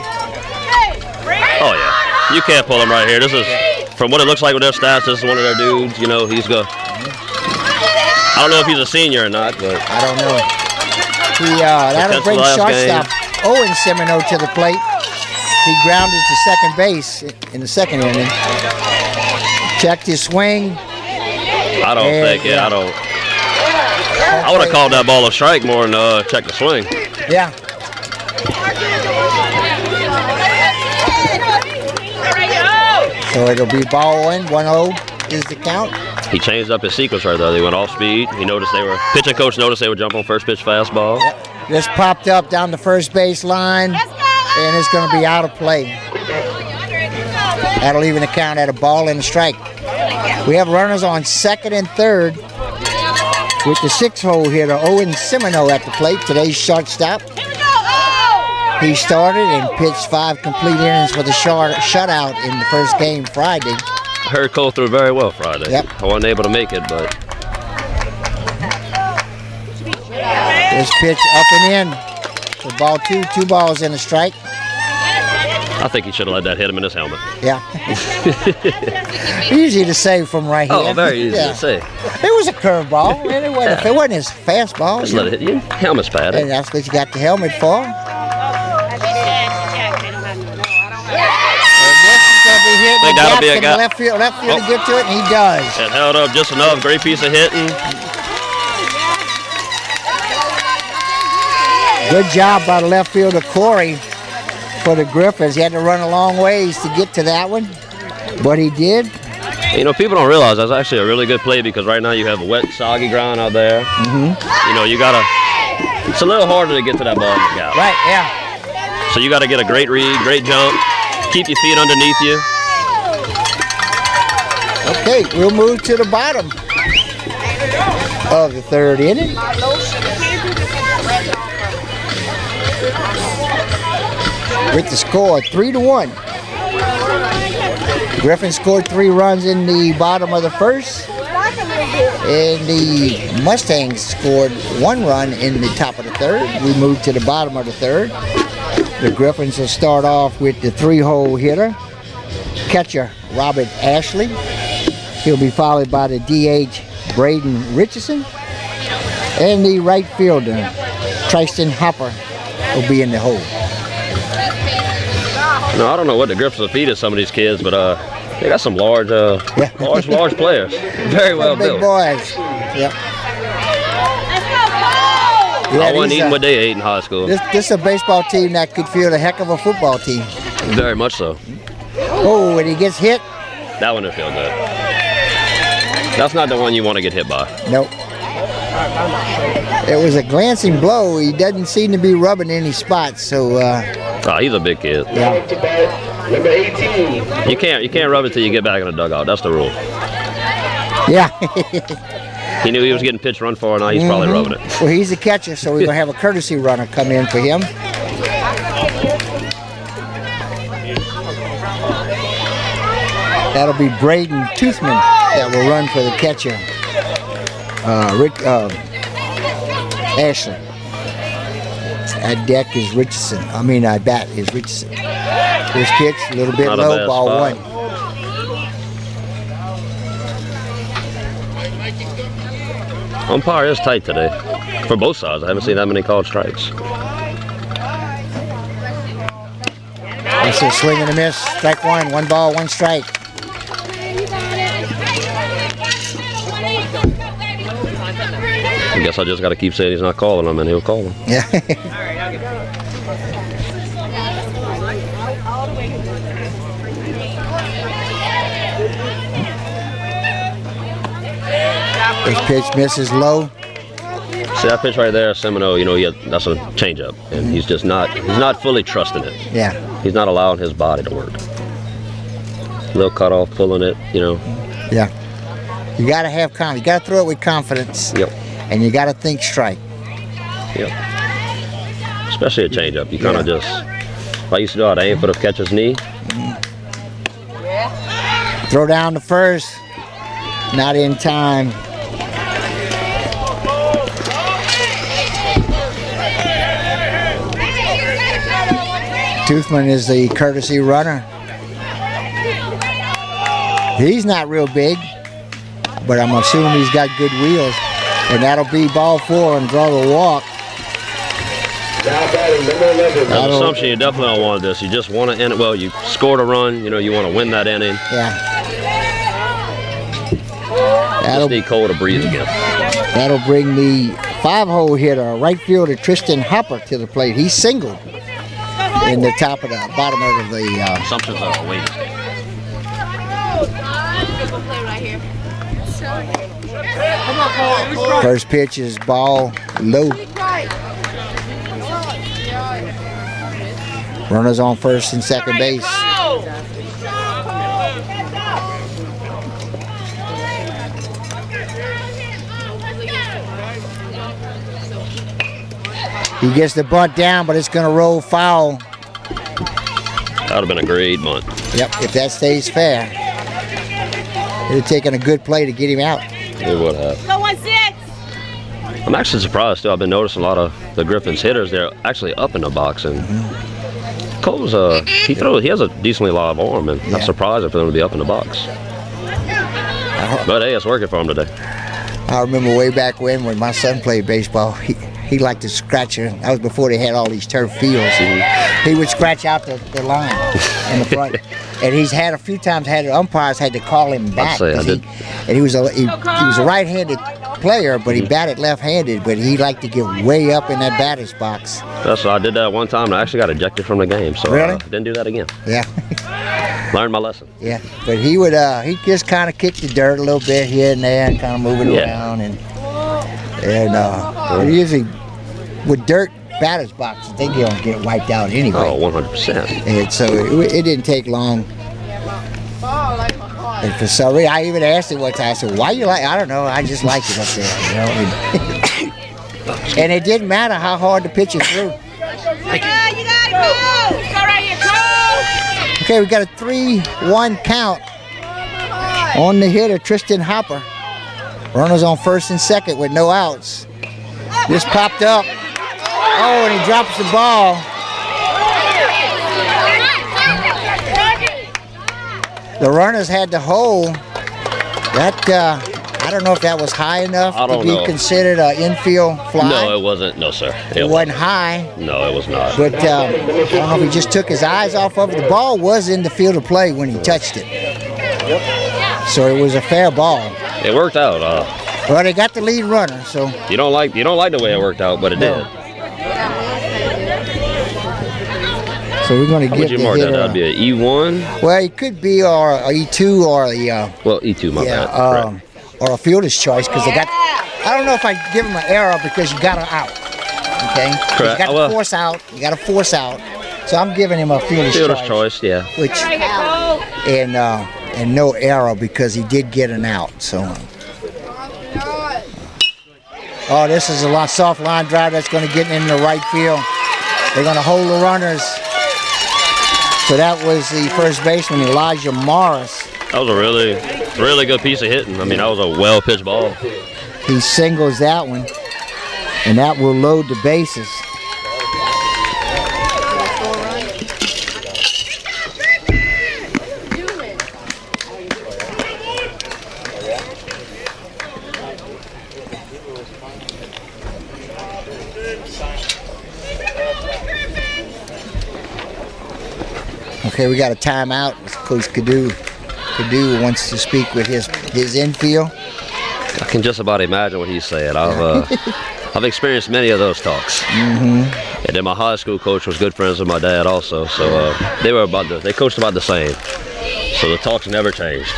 Oh yeah, you can't pull him right here. This is, from what it looks like with their stats, this is one of their dudes. He's go. I don't know if he's a senior or not, but I don't know. That'll bring shortstop Owen Semino to the plate. He grounded to second base in the second inning. Checked his swing. I don't think it. I don't. I would have called that ball a strike more than check the swing. Yeah. So it'll be ball 1-0 is the count. He changed up his sequence right there. They went off speed. He noticed pitching coach noticed they would jump on first pitch fastball. Yep. Just popped up down the first base line, and it's going to be out of play. That'll even account at a ball and a strike. We have runners on second and third with the 6-hole hitter Owen Semino at the plate. Today's shortstop. He started and pitched 5 complete innings for the shutout in the first game Friday. I heard Cole threw very well Friday. Yep. I wasn't able to make it, but this pitch up and in for ball 2. 2 balls and a strike. I think he should have let that hit him in his helmet. Yeah. Easy to say from right here. Oh, very easy to say. It was a curveball. It wasn't his fastball. Just let it hit you. Helmet's padded. And that's what you got the helmet for. Think that'll be a guy. Left field to get to it, and he does. It held up just enough. Great piece of hitting. Good job by the left fielder Corey for the Griffins. He had to run a long ways to get to that one, but he did. You know, people don't realize that's actually a really good play because right now you have a wet, soggy ground out there. You know, it's a little harder to get to that ball in the gap. Right, yeah. So you got to get a great read, great jump, keep your feet underneath you. Okay, we'll move to the bottom of the third inning. With the score 3-1. Griffins scored 3 runs in the bottom of the first, and the Mustangs scored 1 run in the top of the third. We move to the bottom of the third. The Griffins will start off with the 3-hole hitter, catcher Robert Ashley. He'll be followed by the DH Braden Richardson, and the right fielder Tristan Hopper will be in the hole. No, I don't know what the Griffins will feed to some of these kids, but they got some large players. Very well big built. boys. Yep. I wasn't eating what they ate in high school. This is a baseball team that could field a heck of a football team. Very much so. Oh, when he gets hit. That one didn't feel good. That's not the one you want to get hit by. Nope. It was a glancing blow. He doesn't seem to be rubbing any spots, so he's a big kid. Yeah. Number 18. You can't rub it till you get back in the dugout. That's the rule. Yeah. He knew he was getting pitch run for, now he's probably rubbing it. Well, he's a catcher, so we're going to have a courtesy runner come in for him. That'll be Braden Toothman that will run for the catcher, Ashley. At deck is Richardson. Bat is Richardson. This pitch, a little bit low, ball spot. 1. Umpire is tight today for both sides. I haven't seen that many called strikes. That's a swing and a miss. Strike 1. 1 ball, 1 strike. I guess I just got to keep saying he's not calling them, and he'll call them. Yeah. This pitch misses low. See that pitch right there, Semino, that's a changeup, and he's not fully trusting it. Yeah. He's not allowing his body to work. Little cutoff, pulling it, Yeah. You got to have confidence. You got to throw it with confidence. Yep. And you got to think strike. Yep. Especially a changeup. You kind of just, I used to do, I'd aim for the catcher's knee. Throw down the first. Not in time. Toothman is the courtesy runner. He's not real big, but I'm assuming he's got good wheels. And that'll be ball 4 and draw the walk. As Assumption, you definitely don't want this. You just want to end it. Well, you scored a run. You want to win that inning. Yeah. Just need Cole to breathe again. That'll bring the 5-hole hitter, right fielder Tristan Hopper, to the plate. He's singled in the bottom of the. Assumptions are waiting. First pitch is ball low. Runners on first and second base. He gets the bunt down, but it's going to roll foul. That would have been a great bunt. Yep, if that stays fair. It would have taken a good play to get him out. It would have. Go 1-6. I'm actually surprised too. I've been noticing a lot of the Griffins hitters. They're actually up in the box, and Cole's he has a decently live arm, and I'm surprised for them to be up in the box. But hey, it's working for him today. I remember way back when my son played baseball. He liked to scratch it. That was before they had all these turf fields. He would scratch out the line in the front. And he's had a few times umpires had to call him back. And he was a right-handed player, but he batted left-handed. But he liked to get way up in that batter's box. That's I did that one time, and I actually got ejected from the game. So really? Didn't do that again. Yeah. Learned my lesson. Yeah, but he just kind of kick the dirt a little bit here and there, and kind of move it around, and usually with dirt batter's box, they don't get wiped out anyway. Oh, 100%. And so it didn't take long. And for some reason, I even asked him one time. I said, "Why you like?" I don't know. I just like it up there, And it didn't matter how hard the pitch is through. You gotta go. Go right here, go. Okay, we got a 3-1 count on the hitter, Tristan Hopper. Runners on first and second with no outs. This popped up. Oh, and he drops the ball. The runners had to hold. That I don't know if that was high enough to be considered an infield fly. No, it wasn't. No, sir. It wasn't high. No, it was not. But I don't know if he just took his eyes off of it. The ball was in the field of play when he touched it. So it was a fair ball. It worked out. Well, they got the lead runner, so you don't like the way it worked out, but it did. So we're going to get the hitter. That'd be an E1. Well, it could be or a E2 or a E2, my bad. Or a fielder's choice because they got. I don't know if I give him an error because you got an out. Okay, correct. You got to force out. You got to force out. So I'm giving him a fielder's choice. Yeah. Which and no error because he did get an out. So. Oh, this is a soft line drive that's going to get in the right field. They're going to hold the runners. So that was the first baseman, Elijah Morris. That was a really, really good piece of hitting. I mean, that was a well-pitched ball. He singles that one, and that will load the bases. Okay, we got a timeout. Coach Cadu wants to speak with his infield. I can just about imagine what he's saying. I've experienced many of those talks. Mm-hmm. And then my high school coach was good friends with my dad also, so they coached about the same. So the talks never changed.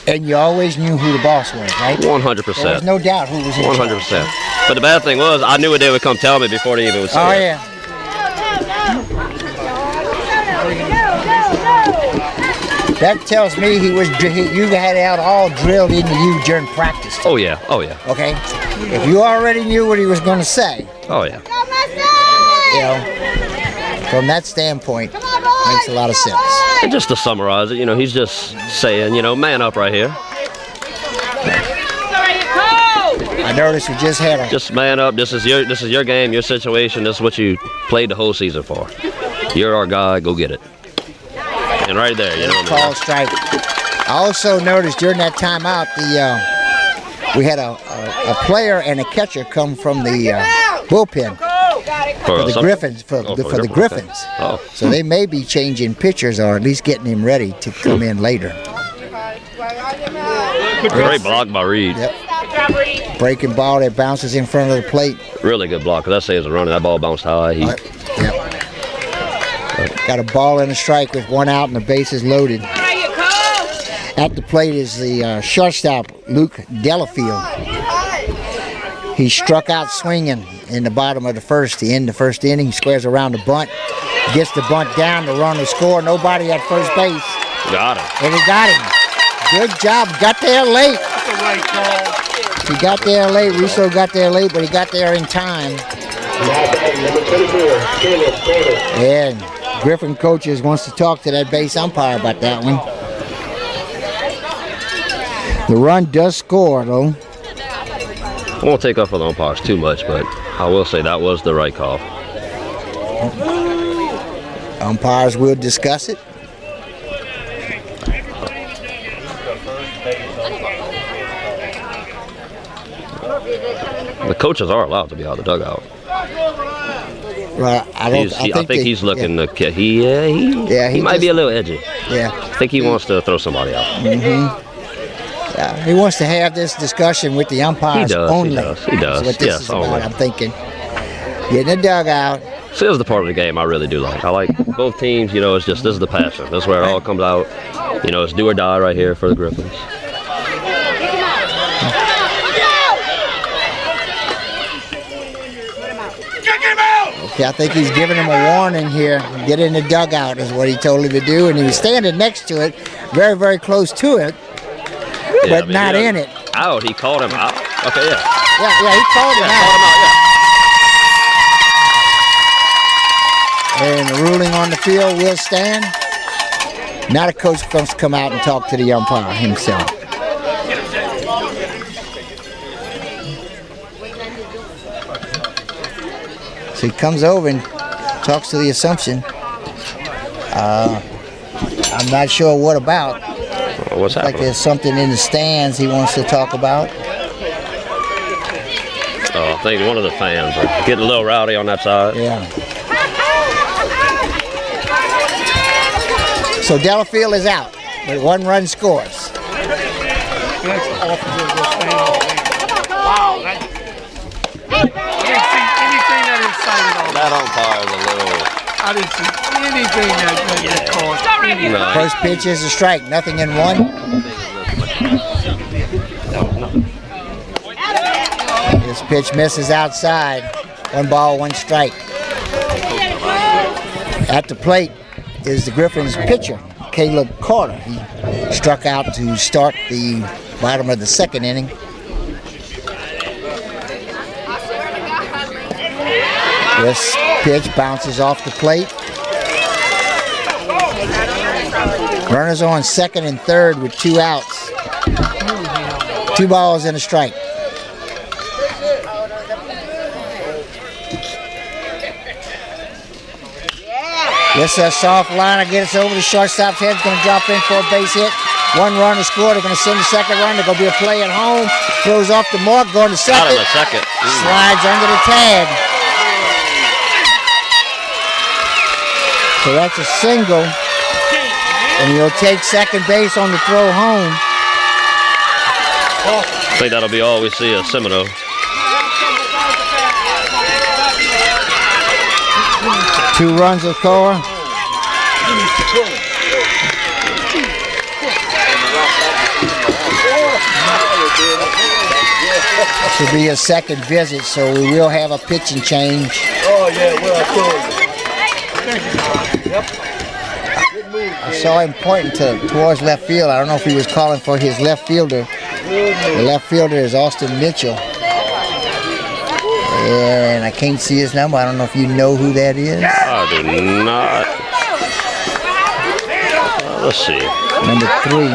And you always knew who the boss was, right? 100%. There was no doubt who was in charge. 100%. But the bad thing was, I knew what they would come tell me before they even would say it. Oh yeah. That tells me you had it all drilled into you during practice. Oh yeah. Okay? If you already knew what he was going to say. Oh yeah. You know, from that standpoint, makes a lot of sense. And just to summarize it, he's just saying, man up right here. I noticed you just had Just man up. This is your game, your situation. This is what you played the whole season for. You're our guy. Go get it. And right there, call strike. I also noticed during that timeout, we had a player and a catcher come from the bullpen for the Griffins. For the Griffins. Oh. So they may be changing pitchers or at least getting him ready to come in later. Great block by Reed. Yep. Breaking ball that bounces in front of the plate. Really good block. Cause that saves a running. That ball bounced high. Yep. Got a ball and a strike with one out and the bases loaded. At the plate is the shortstop, Luke Delafield. He struck out swinging in the bottom of the first. He ended the first inning. He squares around the bunt. Gets the bunt down. The runner score. Nobody at first base. Got him. And he got him. Good job. Got there late. That's the right call. He got there late. Russo got there late, but he got there in time. Number 24, Caleb Carter. And Griffin coaches wants to talk to that base umpire about that one. The run does score, though. I won't take up for the umpires too much, but I will say that was the right call. Umpires will discuss it. The coaches are allowed to be out of the dugout. Well, I think he's looking to. He might be a little edgy. Yeah. I think he wants to throw somebody out. Yeah, he wants to have this discussion with the umpires only. He does. That's what this is only. about, I'm thinking. Get in the dugout. So this is the part of the game I really do like. I like both teams. You know, it's just this is the passion. That's where it all comes out. You know, it's do or die right here for the Griffins. Okay, I think he's giving him a warning here. Get in the dugout is what he told him to do, and he was standing next to it, very, very close to it, but not in it. Out. He called him out. Okay, yeah. Yeah, he called him out. And the ruling on the field will stand. Now the coach comes to come out and talk to the umpire himself. So he comes over and talks to the Assumption. I'm not sure what about. What's happening? Like there's something in the stands he wants to talk about. I think one of the fans are getting a little rowdy on that side. Yeah. So Delafield is out, but one run scores. Wow. I didn't see anything that excited on That umpire's a little. I didn't see anything that caused anything. No, First pitch is a strike, nothing in one. This pitch misses outside. One ball, one strike. At the plate is the Griffins pitcher, Caleb Carter. He struck out to start the bottom of the second inning. This pitch bounces off the plate. Runners on second and third with 2 outs. 2 balls and a strike. This soft liner gets over the shortstop's head. It's going to drop in for a base hit. 1 run to score. They're going to send the second run. There's going to be a play at home. Throws off the mark. Going to second. Out of the second. Slides under the tag. So that's a single. And he'll take second base on the throw home. I think that'll be all we see of Semino. Two runs will score. This will be a second visit, so we will have a pitching change. Oh, yeah, well, I told you. Yep. I saw him pointing towards left field. I don't know if he was calling for his left fielder. The left fielder is Austin Mitchell. And I can't see his number. I don't know if you know who that is. I do not. Let's see. Number 3.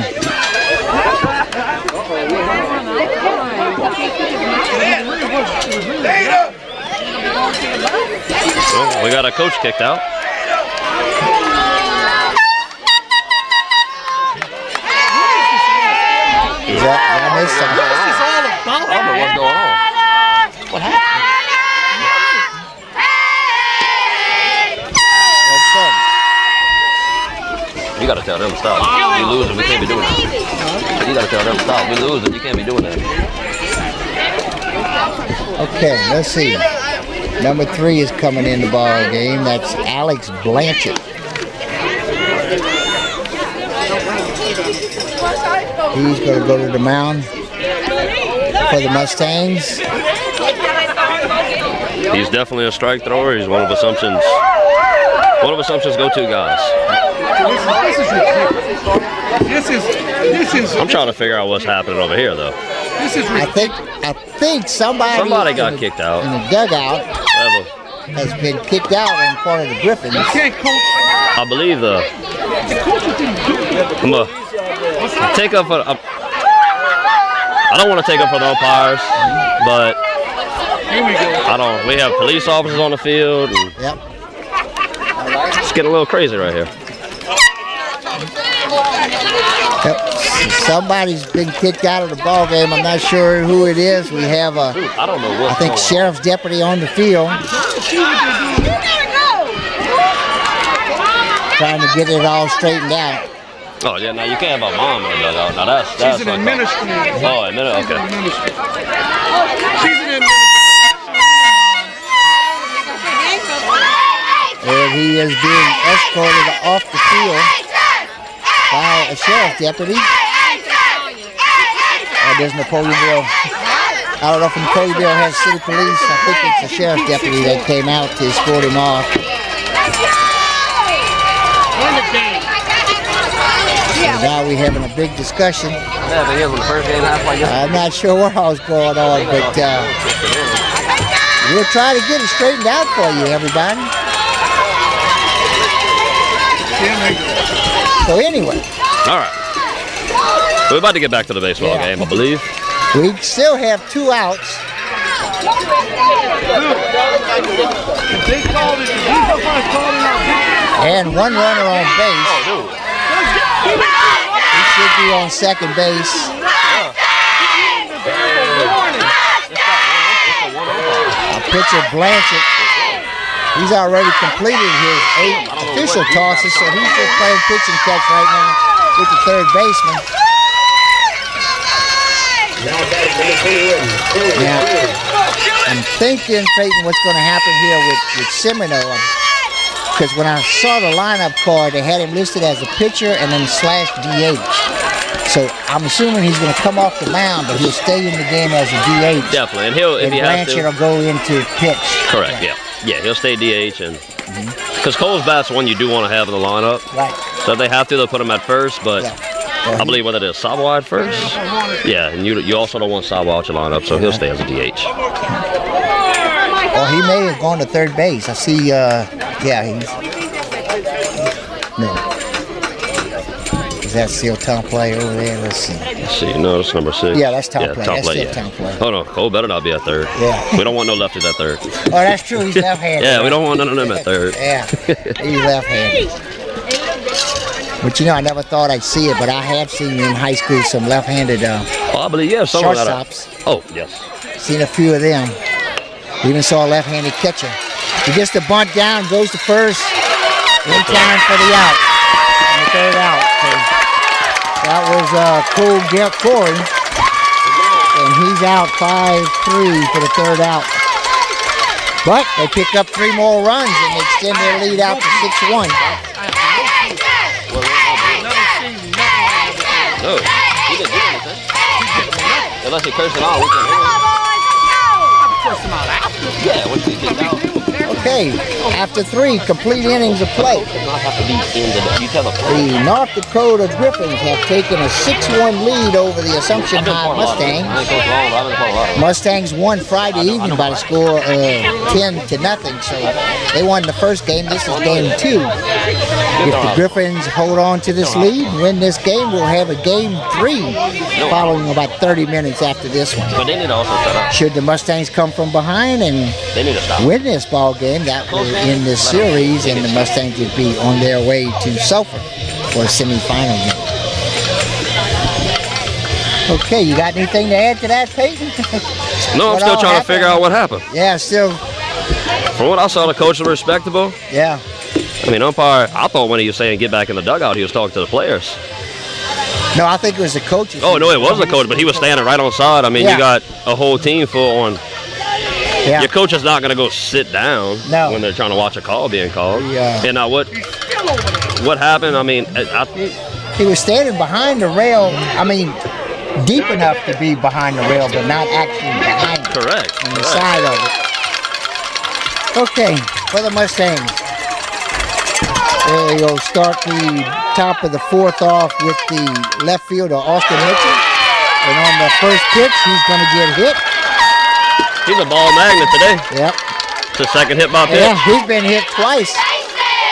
Well, we got a coach kicked out. Is that What is this all about? I don't know what's going on. What happened? okay? You got to tell them to stop. We losing, we can't be doing that. You got to tell them to stop. We losing, you can't be doing that. Okay, let's see. Number 3 is coming in the ball game. That's Alex Blanchett. He's going to go to the mound for the Mustangs. He's definitely a strike thrower. He's one of Assumption's go-to guys. This is. I'm trying to figure out what's happening over here, though. This is. I think somebody got kicked out. in the dugout has been kicked out in front of the Griffins. You can't coach. I believe The coaches didn't do it. I'm gonna take up for. I don't want to take up for the umpires, but Here we go. I don't. We have police officers on the field. And Yep. it's getting a little crazy right here. Yep. Somebody's been kicked out of the ball game. I'm not sure who it is. We have a, I don't know what. I think, sheriff's deputy on the field trying to get it all straightened out. Oh yeah, now you can't have a mom in the dugout. Now that's She's an like administrator. Oh, a minute. Okay. She's an administrator. And he is being escorted off the field by a sheriff's deputy. There's Napoleonville. I don't know if Napoleonville has city police. I think it's the sheriff's deputy that came out to escort him off. And now we're having a big discussion. Yeah, but here's when the first game happened. I'm not sure what all's going on, but we'll try to get it straightened out for you, everybody. So anyway. All right. We're about to get back to the baseball game, I believe. We still have 2 outs. And 1 runner on base. He should be on second base. Pitcher Blanchett, he's already completed his 8 official tosses, so he's just playing pitch and catch right now with the third baseman. Now, I'm thinking, Peyton, what's going to happen here with Semino, because when I saw the lineup card, they had him listed as a pitcher and then /DH. So I'm assuming he's going to come off the mound, but he'll stay in the game as a DH. Definitely, and he'll if he has to. Blanchett will go into pitch. Correct. Yeah. He'll stay DH, and because Cole's bat's one you do want to have in the lineup. Right. So if they have to, they'll put him at first. But I believe whether it's Sabo at first. Yeah, and you also don't want Sabo out your lineup, so he'll stay as a DH. Well, he may have gone to third base. I see. He's no. Is that still Tom Play over there? Let's see. No, that's number 6. Yeah, that's Tom Play. Tom That's Play, still Tom Play. Oh no, Cole better not be at third. Yeah. We don't want no lefties at third. Oh, that's true. He's left-handed. Yeah, we don't want none of them at third. Yeah, he's left-handed. But I never thought I'd see it, but I have seen in high school some left-handed I believe some shortstops. Oh yes. Seen a few of them. Even saw a left-handed catcher. He gets the bunt down, goes to first, in time for the out. And the third out. So that was Cole Corey, and he's out 5-3 for the third out. But they pick up 3 more runs and they extend their lead out to 6-1. No, he didn't do anything. Unless he cursed it out, we can hear him. Yeah, once we kicked out. Okay, after 3 complete innings of play, the North DeSoto Griffins have taken a 6-1 lead over the Assumption High Mustangs. Mustangs won Friday evening by the score of 10-0, so they won the first game. This is game 2. If the Griffins hold on to this lead, win this game, we'll have a game 3 following about 30 minutes after this one. But they need to also set up. Should the Mustangs come from behind and win this ball game, that will end this series, and the Mustangs would be on their way to Sulphur for a semifinal game. Okay, you got anything to add to that, Peyton? No, I'm still trying to figure out what happened. Yeah, still. From what I saw, the coaches were respectable. Yeah. I mean, umpire, I thought when he was saying get back in the dugout, he was talking to the players. No, I think it was the coaches. Oh, no, it was the coach, but he was standing right on side. I mean, Yeah. you got a whole team full on. Yeah. Your coach is not going to go sit down No. when they're trying to watch a call being called. Yeah. And now what happened? I mean, He was standing behind the rail. I mean, deep enough to be behind the rail, but not actually behind it. correct. On the correct. side of it. Okay, for the Mustangs. They'll start the top of the fourth off with the left fielder, Austin Mitchell. And on the first pitch, he's going to get hit. He's a ball magnet today. Yep. It's his second hit by pitch. Yeah, he's been hit twice.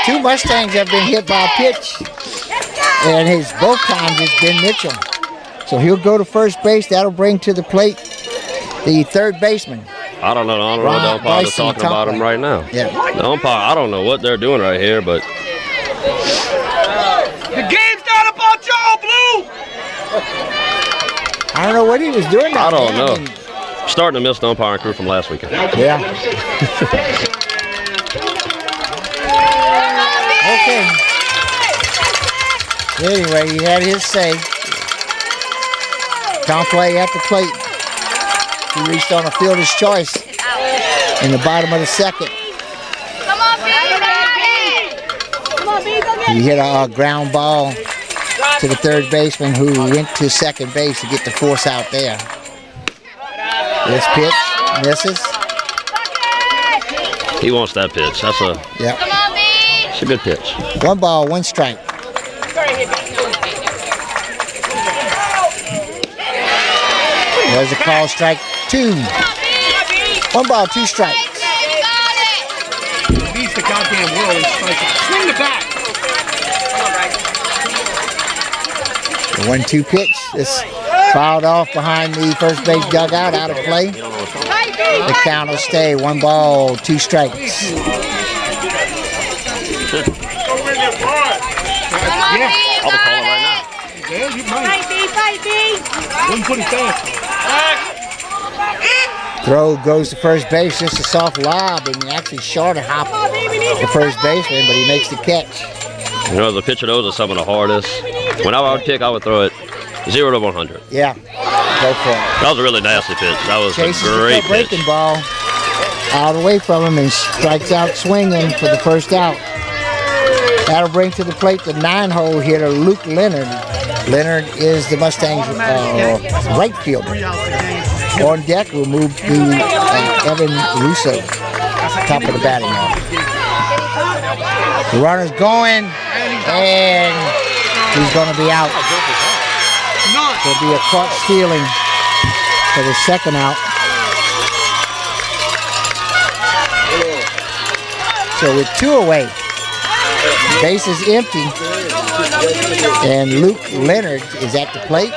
2 Mustangs have been hit by a pitch. And both times it's been Mitchell. So he'll go to first base. That'll bring to the plate the third baseman. I don't know. The umpire is talking about him right now. Yeah. The umpire, I don't know what they're doing right here, but The game's not about y'all, Blue. I don't know what he was doing. I don't there. know. Starting to miss the umpiring crew from last weekend. Yeah. Okay. Anyway, he had his say. Count play at the plate. He reached on a fielder's choice in the bottom of the second. Come on, B. Come on, B. Go get He hit a ground ball to the third baseman who went to second base to get the force out there. This pitch misses. He wants that pitch. That's a Yep. Come on, B. it's a good pitch. 1 ball, 1 strike. There's a call, strike 2. 1 ball, 2 strikes. Beats the goddamn world in striking. Swing the bat. The 1-2 pitch is fouled off behind the first base dugout, out of play. The count will stay 1 ball, 2 strikes. Yeah. I'll be calling right now. Yeah, you might. Fight, B. Wouldn't put it fast. Throw goes to first base, just a soft lob, and he actually shorter hop the first baseman, but he makes the catch. You know, the pitch of those are some of the hardest. When I would pick, I would throw it 0 to 100. Yeah, go for it. That was a really nasty pitch. That was Chases a the great breaking pitch. ball out away from him and strikes out swinging for the first out. That'll bring to the plate the 9-hole hitter, Luke Leonard. Leonard is the Mustangs' right fielder. On deck, we'll move to Evan Russo, top of the batting order. The runner's going, and he's going to be out. There'll be a caught stealing for the second out. So with 2 away, base is empty, and Luke Leonard is at the plate.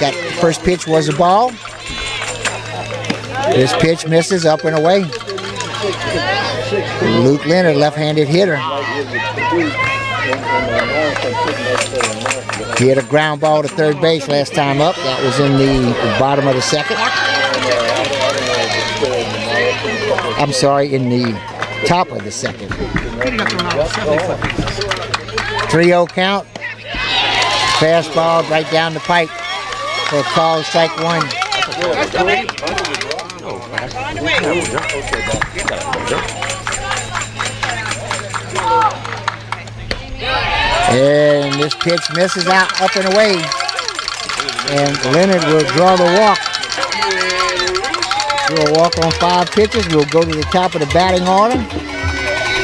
Got the first pitch was a ball. This pitch misses up and away. Luke Leonard, left-handed hitter. He had a ground ball to third base last time up. That was in the bottom of the second. I'm sorry, in the top of the second. 3-0 count. Fastball right down the pipe for a call, strike 1. And this pitch misses out up and away. And Leonard will draw the walk. We'll walk on 5 pitches. We'll go to the top of the batting order.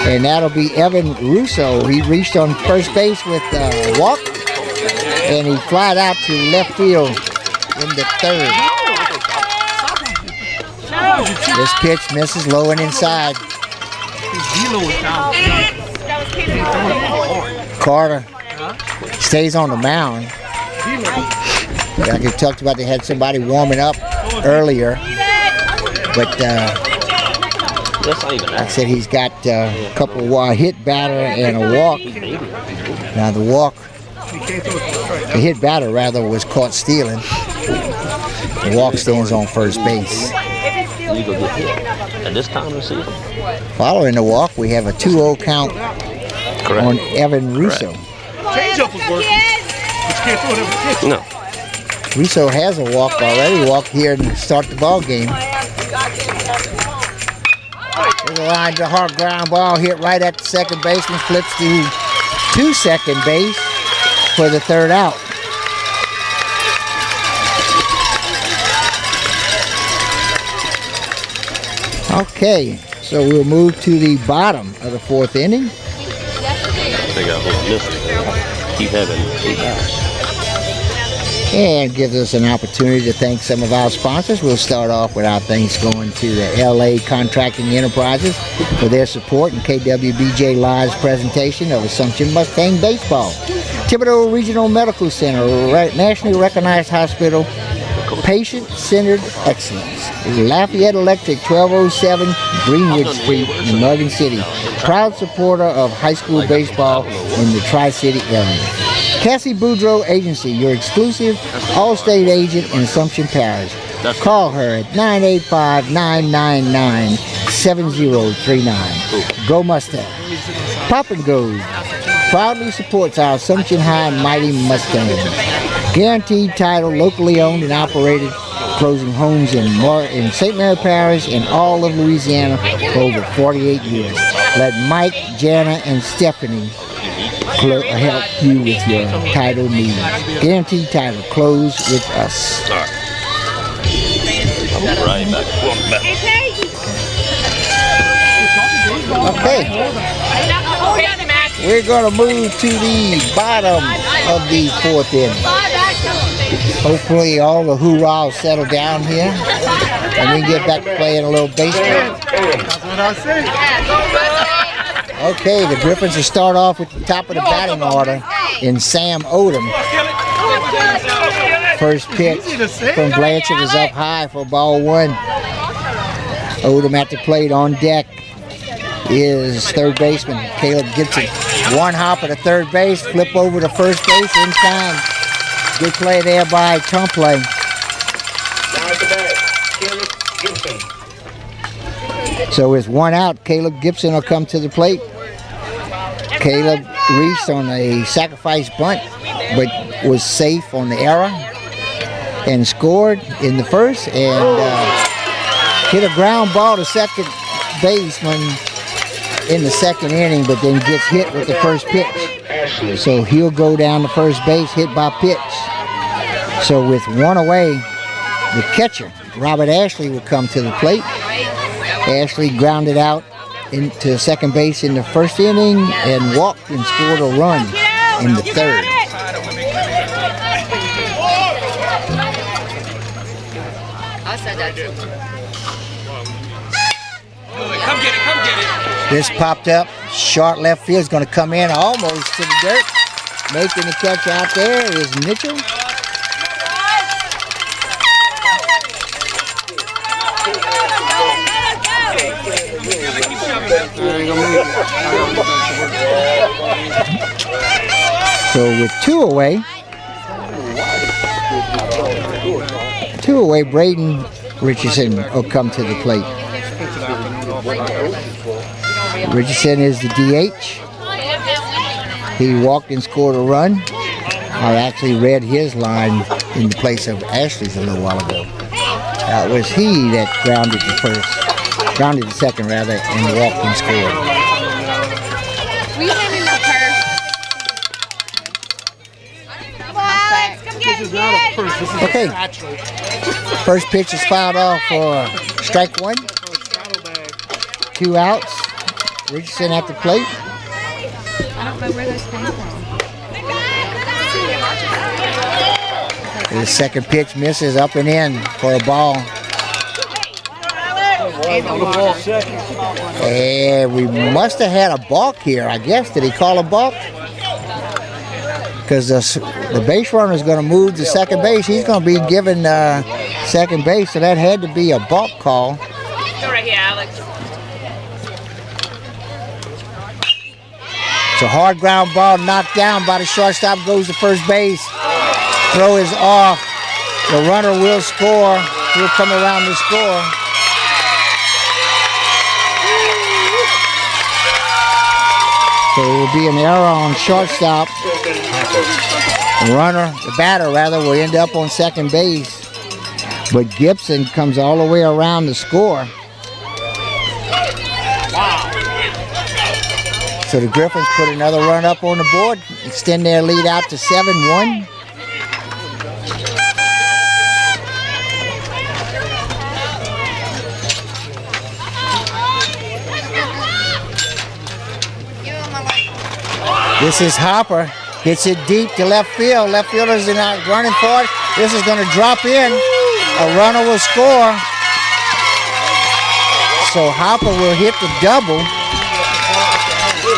And that'll be Evan Russo. He reached on first base with a walk. And he flied out to left field in the third. This pitch misses low and inside. Carter stays on the mound. Like we talked about, they had somebody warming up earlier. But like I said, he's got a couple hit batter and a walk. Now the hit batter rather was caught stealing. The walk stands on first base. You go get hit. At this time of the season. Following the walk, we have a 2-0 count Correct. on Evan Russo. Change-up was working. But you can't throw it over. No. Russo has a walk already. Walked here to start the ball game. There's a line to hard ground ball hit right at the second baseman. Flips to second base for the third out. Okay, so we'll move to the bottom of the fourth inning. They got one missing. Keep having 8 outs. And gives us an opportunity to thank some of our sponsors. We'll start off with our thanks going to the LA Contracting Enterprises for their support in KWBJ Live's presentation of Assumption Mustang Baseball. Thibodeau Regional Medical Center, nationally recognized hospital, patient-centered excellence. Lafayette Electric, 1207 Greenwood Street in Morgan City. Proud supporter of high school baseball in the Tri-City area. Cassie Boudreaux Agency, your exclusive all-state agent in Assumption Parish. Call her at 985-999-7039. Go Mustang. Pop and Go proudly supports our Assumption High Mighty Mustangs. Guaranteed title, locally owned and operated, closing homes in St. Mary Parish and all of Louisiana for over 48 years. Let Mike, Jana, and Stephanie help you with your title needs. Guaranteed title, close with us. All right. I'm right back. Okay. We're going to move to the bottom of the fourth inning. Hopefully all the hoorah will settle down here and we can get back to playing a little baseball. That's what I said. Okay, the Griffins will start off with the top of the batting order in Sam Odom. First pitch from Blanchard is up high for ball one. Odom at the plate. On deck is third baseman Caleb Gibson. One hop at the third base, flip over to first base in time. Good play there by Tomplay. So with one out, Caleb Gibson will come to the plate. Caleb reached on a sacrifice bunt, but was safe on the error and scored in the first and hit a ground ball to second baseman in the second inning, but then gets hit with the first pitch. So he'll go down to first base, hit by pitch. So with one away, the catcher, Robert Ashley, will come to the plate. Ashley grounded out into second base in the first inning and walked and scored a run in the third. Come get it. This popped up. Short left field is going to come in almost to the dirt. Making the catch out there is Mitchell. So with two away, Braden Richardson will come to the plate. Richardson is the DH. He walked and scored a run. I actually read his line in the place of Ashley's a little while ago. It was he that grounded the second rather, and walked and scored. Okay. First pitch is fouled off for strike one. 2 outs. Richardson at the plate. I don't know where those came from. The second pitch misses up and in for a ball. And we must have had a balk here, I guess. Did he call a balk? Because the base runner is going to move to second base. He's going to be given second base, so that had to be a balk call. Go right here, Alex. It's a hard ground ball knocked down by the shortstop, goes to first base. Throw is off. The runner will score. He'll come around to score. So it will be an error on shortstop. The batter rather, will end up on second base. But Gibson comes all the way around to score. So the Griffins put another run up on the board, extend their lead out to 7-1. This is Hopper. Hits it deep to left field. Left fielders are not running for it. This is going to drop in. A runner will score. So Hopper will hit the double.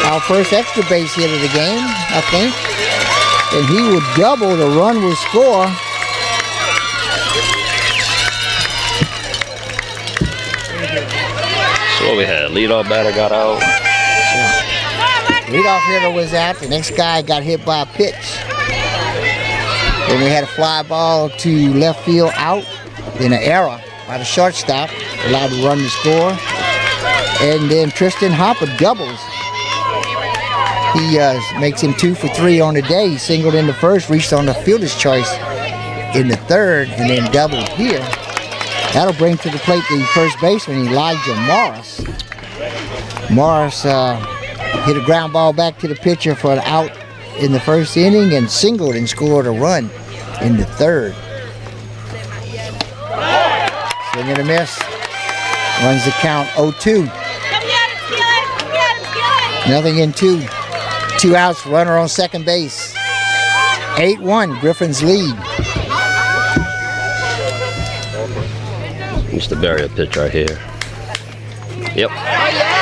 Our first extra base hit of the game, I think. And he will double. The run will score. So what we had? Leadoff batter got out. Leadoff hitter was out. The next guy got hit by a pitch. Then we had a fly ball to left field out. Then an error by the shortstop, allowed to run the score. And then Tristan Hopper doubles. He makes him 2 for 3 on the day. He singled in the first, reached on the fielder's choice in the third, and then doubled here. That'll bring to the plate the first baseman, Elijah Morris. Morris hit a ground ball back to the pitcher for an out in the first inning and singled and scored a run in the third. Swing and a miss. Runs the count 0-2. Nothing in 2. 2 outs, runner on second base. 8-1, Griffins lead. Used to bury a pitch right here. Yep.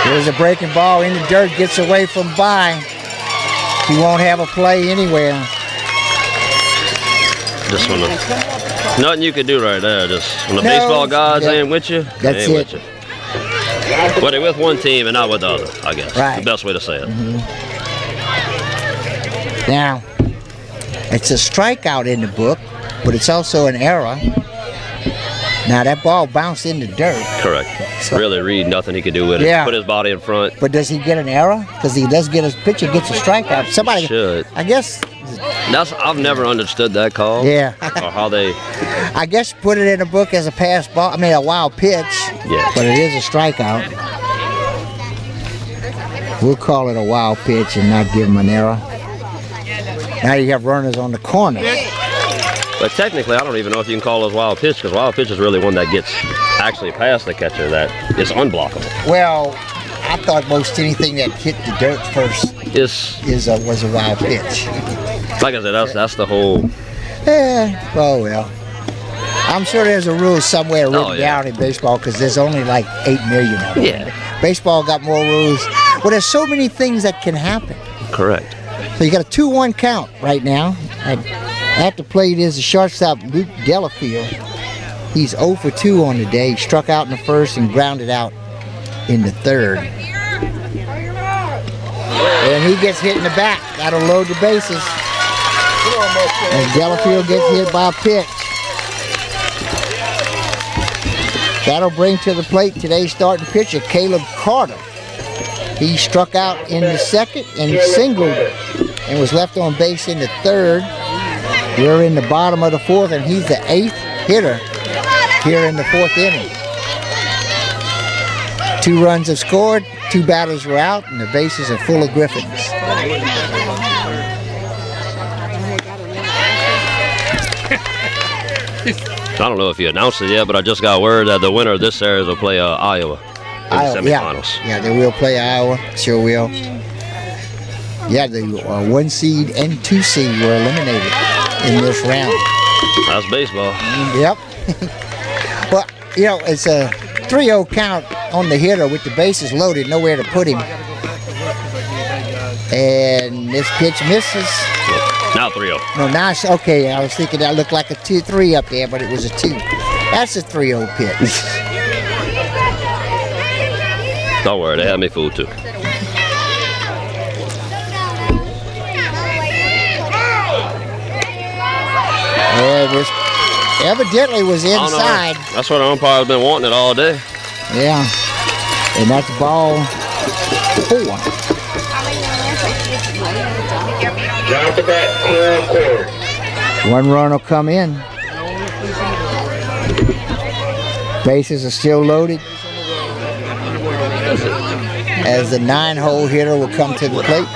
There's a breaking ball in the dirt, gets away from by. He won't have a play anywhere. Just when nothing you can do right there. Just when the baseball gods ain't with you, that's they ain't it. with you. Well, they're with one team and not with the other, I guess. Right. The best way to say it. Now, it's a strikeout in the book, but it's also an error. Now, that ball bounced in the dirt. Correct. So, really read nothing he could do with it. Yeah. Put his body in front. But does he get an error? Because he does get his pitcher gets a strikeout. Somebody should. I guess. I've never understood that call. Yeah. Or how they. I guess put it in the book as a pass ball. I mean, a wild pitch. Yeah. But it is a strikeout. We'll call it a wild pitch and not give him an error. Now you have runners on the corner. But technically, I don't even know if you can call those wild pitch, because wild pitch is really one that gets actually past the catcher that is unblockable. Well, I thought most anything that hit the dirt first was a wild pitch. Like I said, that's the whole. Yeah. Oh well. I'm sure there's a rule somewhere written down in baseball, because there's only like 8 million of them. Yeah. Baseball got more rules. Well, there's so many things that can happen. Correct. So you got a 2-1 count right now. At the plate is the shortstop, Luke Delafield. He's 0 for 2 on the day. He struck out in the first and grounded out in the third. And he gets hit in the back. That'll load the bases. And Delafield gets hit by a pitch. That'll bring to the plate today's starting pitcher, Caleb Carter. He struck out in the second and singled and was left on base in the third. We're in the bottom of the fourth, and he's the 8th hitter here in the 4th inning. 2 runs have scored, 2 batters were out, and the bases are full of Griffins. I don't know if you announced it yet, but I just got word that the winner of this series will play Iowa in the semifinals. Yeah, they will play Iowa. Sure will. Yeah, the 1 seed and 2 seed were eliminated in this round. That's baseball. Yep. Well, you know, it's a 3-0 count on the hitter with the bases loaded, nowhere to put him. And this pitch misses. Now 3-0. No, now it's okay. I was thinking that looked like a 2-3 up there, but it was a 2. That's a 3-0 pitch. Don't worry, they had me fooled too. And this evidently was inside. That's what the umpire's been wanting it all day. Yeah. And that's ball 4. Now to bat, Corey. One run will come in. Bases are still loaded. As the 9-hole hitter will come to the plate.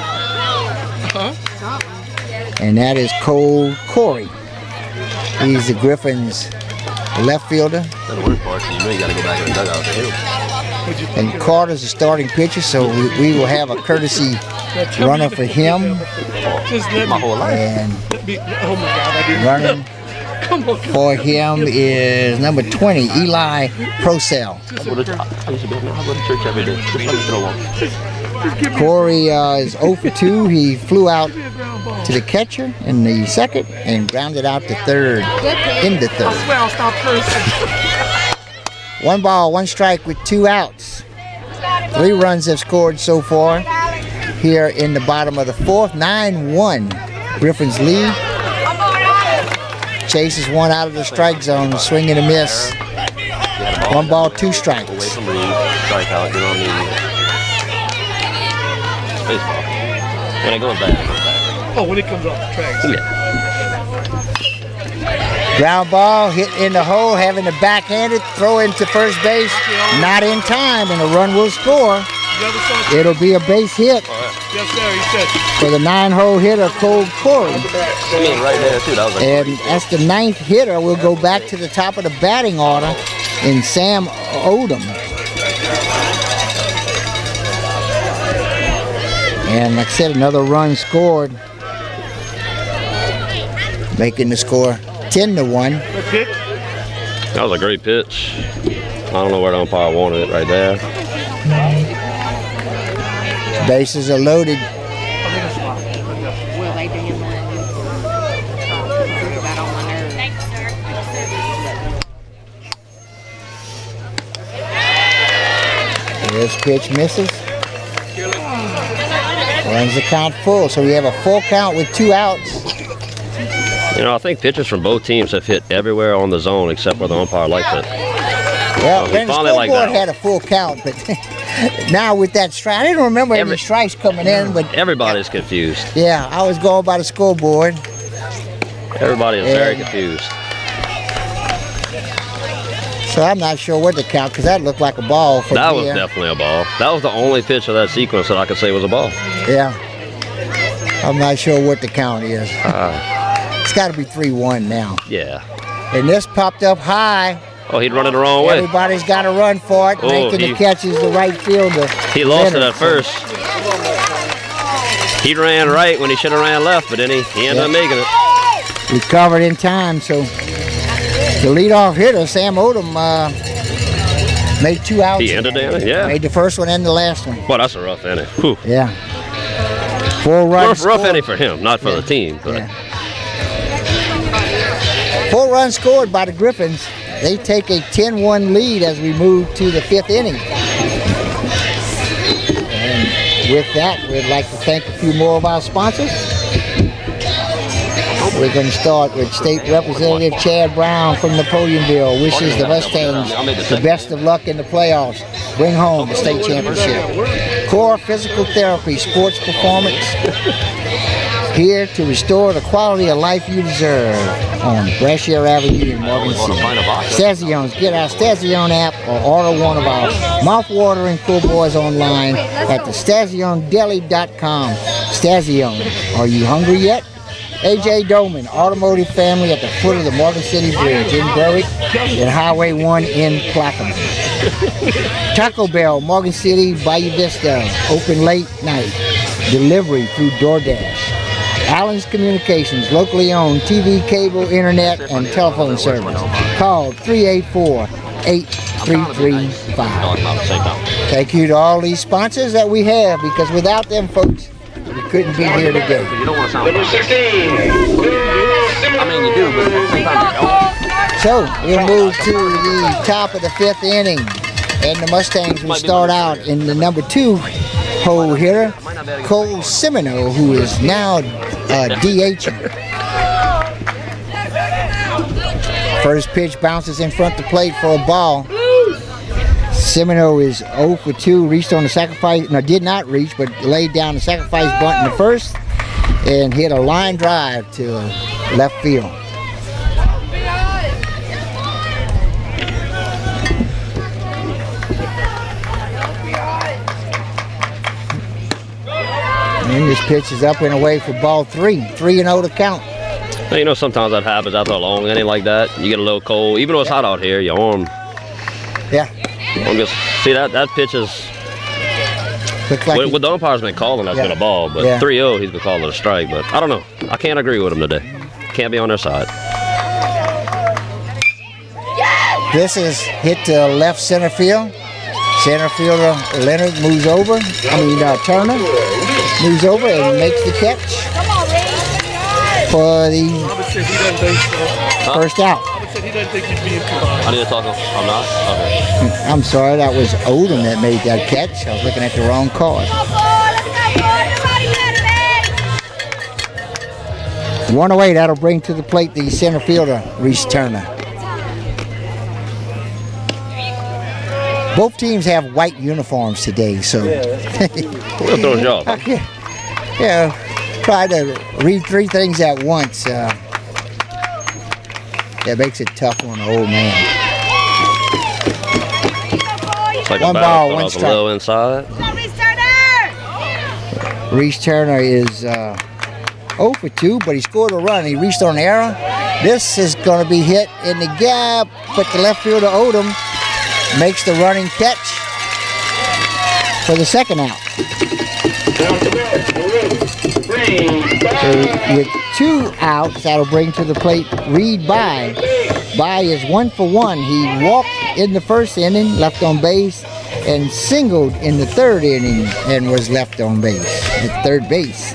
And that is Cole Corey. He's the Griffins' left fielder. That's the worst part. You know you got to go back in the dugout to hit. And Carter's the starting pitcher, so we will have a courtesy runner for him. My whole life. And running for him is number 20, Eli Procell. I go to church every day. Just let me throw one. Corey is 0 for 2. He flew out to the catcher in the second and grounded out to third in the third. I'll stop cursing. 1 ball, 1 strike with 2 outs. 3 runs have scored so far here in the bottom of the 4th. 9-1 Griffins lead. Chases one out of the strike zone, swing and a miss. 1 ball, 2 strikes. Away from the strike out, you know what I mean? Baseball. When it goes back, it goes back. Oh, when it comes off the tracks. Yeah. Ground ball hit in the hole, having to backhand it, throw into first base. Not in time, and a run will score. It'll be a base hit Yes, sir, he said. for the 9-hole hitter, Cole Corey. I mean, right there, too. That was And that's the 9th hitter. We'll go back to the top of the batting order in Sam Odom. And like I said, another run scored, making the score 10-1. That was a great pitch. I don't know where the umpire wanted it right there. Bases are loaded. Will they be in the that on my nerves? Thanks, sir. This pitch misses. Runs the count full, so we have a full count with 2 outs. You know, I think pitchers from both teams have hit everywhere on the zone except where the umpire liked it. Well, he then the finally scoreboard liked that had a full count, but now with that strike, I didn't remember any strikes coming in, but Everybody's confused. yeah, I was going by the scoreboard. Everybody is very confused. So I'm not sure what to count because that looked like a ball from That was here. definitely a ball. That was the only pitch of that sequence that I could say was a ball. Yeah. I'm not sure what the count is. It's got to be 3-1 now. Yeah. And this popped up high. Oh, he'd run it the wrong way. Everybody's got to run for it. Oh, Making the catch is the right fielder. He lost it Leonard. at first. He ran right when he should have ran left, but then he ended up making it. Recovered in time, so the leadoff hitter, Sam Odom, made 2 outs. He ended the inning, yeah. Made the first one and the last one. Well, that's a rough inning. Whew. Yeah. 4 runs. Rough scored. inning for him, not for the team. But Yeah. 4 runs scored by the Griffins. They take a 10-1 lead as we move to the 5th inning. And with that, we'd like to thank a few more of our sponsors. We're going to start with State Representative Chad Brown from Napoleonville. Wishes the Mustangs the best of luck in the playoffs. Bring home the state championship. Core Physical Therapy, Sports Performance. Here to restore the quality of life you deserve on Brashier Avenue in Morgan City. Staziones, get our Stazione app or order one of our mouth-watering pool boys online at thestazionedeli.com. Stazione, are you hungry yet? AJ Doman, Automotive Family at the foot of the Morgan City Bridge in Berwick and Highway 1 in Clackamas. Taco Bell, Morgan City, Bayou Vista, open late night. Delivery through DoorDash. Allen's Communications, locally owned TV, cable, internet, and telephone service. Call 384-8335. Thank you to all these sponsors that we have, because without them folks, we couldn't be here today. you don't want to sound Number 16. I mean, you do, but at the same time, you don't. So we'll move to the top of the 5th inning, and the Mustangs will start out in the number 2-hole hitter, Cole Semino, who is now DHing. First pitch bounces in front of the plate for a ball. Semino is 0 for 2, reached on the sacrifice, no, did not reach, but laid down the sacrifice bunt in the first. and hit a line drive to left field. And this pitch is up and away for ball 3. 3-0 to count. You know, sometimes that happens after a long inning like that. You get a little cold. Even though it's hot out here, your arm. Yeah. See, that pitch is. Like what the umpire's been calling, that's been a ball. But 3-0, he's been calling it a strike. But I don't know. I can't agree with him today. Can't be on their side. This is hit to left center field. Center fielder Leonard moves over. Turner moves over and makes the catch for the first out. I need to talk to him. I'm not? Okay. I'm sorry, that was Odom that made that catch. I was looking at the wrong card. 1 away, that'll bring to the plate the center fielder, Reese Turner. Both teams have white uniforms today, so. We'll throw a job. Yeah, try to read 3 things at once. That makes it tough on the old man. It's like 1 ball, 1 strike. A little inside. Reese Turner is 0 for 2, but he scored a run. He reached on an error. This is going to be hit in the gap, but the left fielder Odom makes the running catch for the second out. So with 2 outs, that'll bring to the plate Reed Bye. Bye is 1 for 1. He walked in the first inning, left on base, and singled in the 3rd inning and was left on base at third base.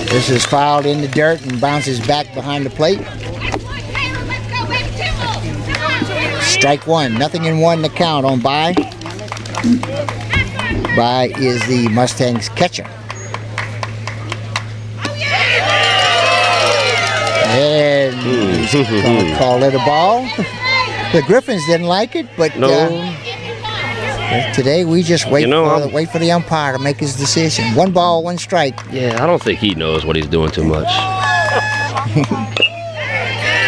This is fouled in the dirt and bounces back behind the plate. Strike 1, nothing in 1 to count on Bye. Bye is the Mustangs catcher. And he's gonna call it a ball. The Griffins didn't like it, but today we just wait for the umpire to make his decision. 1 ball, 1 strike. Yeah, I don't think he knows what he's doing too much.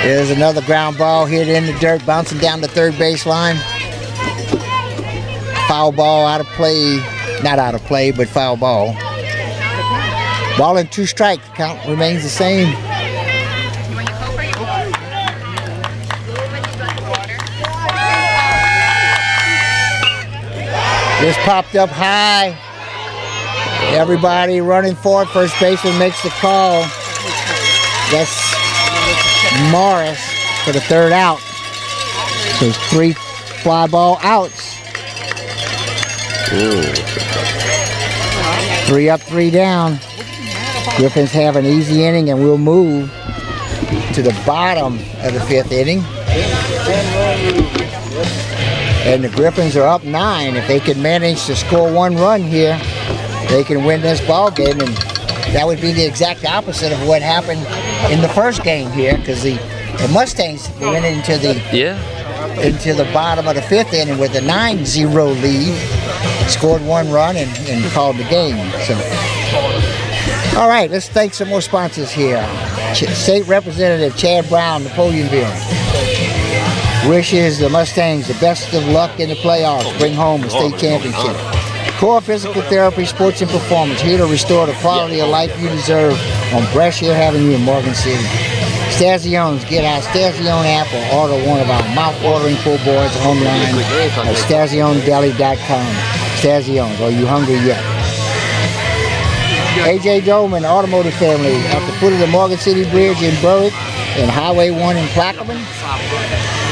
There's another ground ball hit in the dirt, bouncing down the third baseline. Foul ball out of play. Not out of play, but foul ball. Ball and 2 strikes. Count remains the same. This popped up high. Everybody running for it. First baseman makes the call. That's Morris for the 3rd out. So 3 fly ball outs. 3 up, 3 down. Griffins have an easy inning, and we'll move to the bottom of the 5th inning. And the Griffins are up 9. If they can manage to score 1 run here, they can win this ball game, and that would be the exact opposite of what happened in the first game here, because the Mustangs went into the bottom of the 5th inning with a 9-0 lead, scored 1 run and called the game. So, all right, let's thank some more sponsors here. State Representative Chad Brown, Napoleonville, wishes the Mustangs the best of luck in the playoffs. Bring home a state championship. Core Physical Therapy, Sports and Performance, here to restore the quality of life you deserve on Brashill Avenue in Morgan City. Stazione's, get our Stazione app or order one of our mouth-watering pull boards online at StazioneDeli.com. Stazione's, are you hungry yet? AJ Dolman Automotive Family at the foot of the Morgan City Bridge in Berwick and Highway 1 in Plaquemine.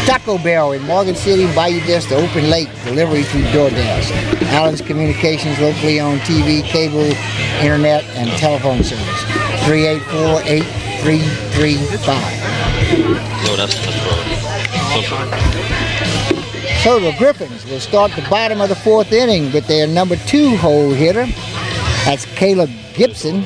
Taco Bell in Morgan City, Bayou Vista, open late, delivery through DoorDash. Allen's Communications, locally owned TV, cable, internet, and telephone service. 384-8335. No, that's So the Griffins will start the bottom of the 4th inning with their number 2 hole hitter. That's Caleb Gibson,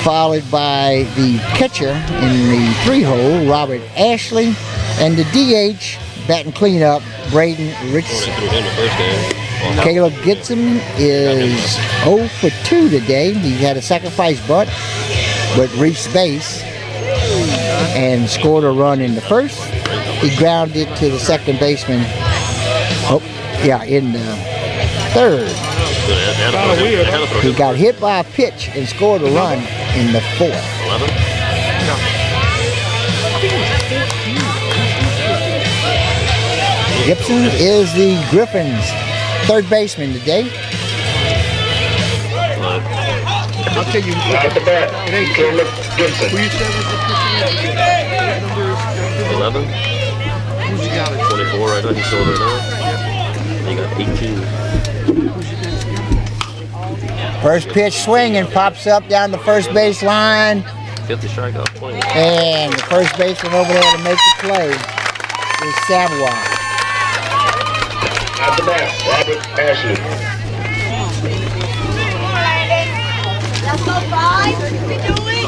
followed by the catcher in the 3 hole, Robert Ashley, and the DH, batting cleanup, Braden Richardson. Threw him the first game. Caleb Gibson is 0 for 2 today. He had a sacrifice bunt, but reached base and scored a run in the first. He grounded to the second baseman. Oh, yeah, in the third. He got hit by a pitch and scored a run in the fourth. 11. Gibson is the Griffins' third baseman today. I'll tell you. At the bat, Caleb Gibson. Who you said was the 11. Who's you got? 24 right now. He's still right now. He got 18. First pitch swinging, pops up down the first base line. 50 strikeout. 20. And the first baseman over there to make the play is Savoy. At the bat, Robert Ashley. Let's go, 5. We do it.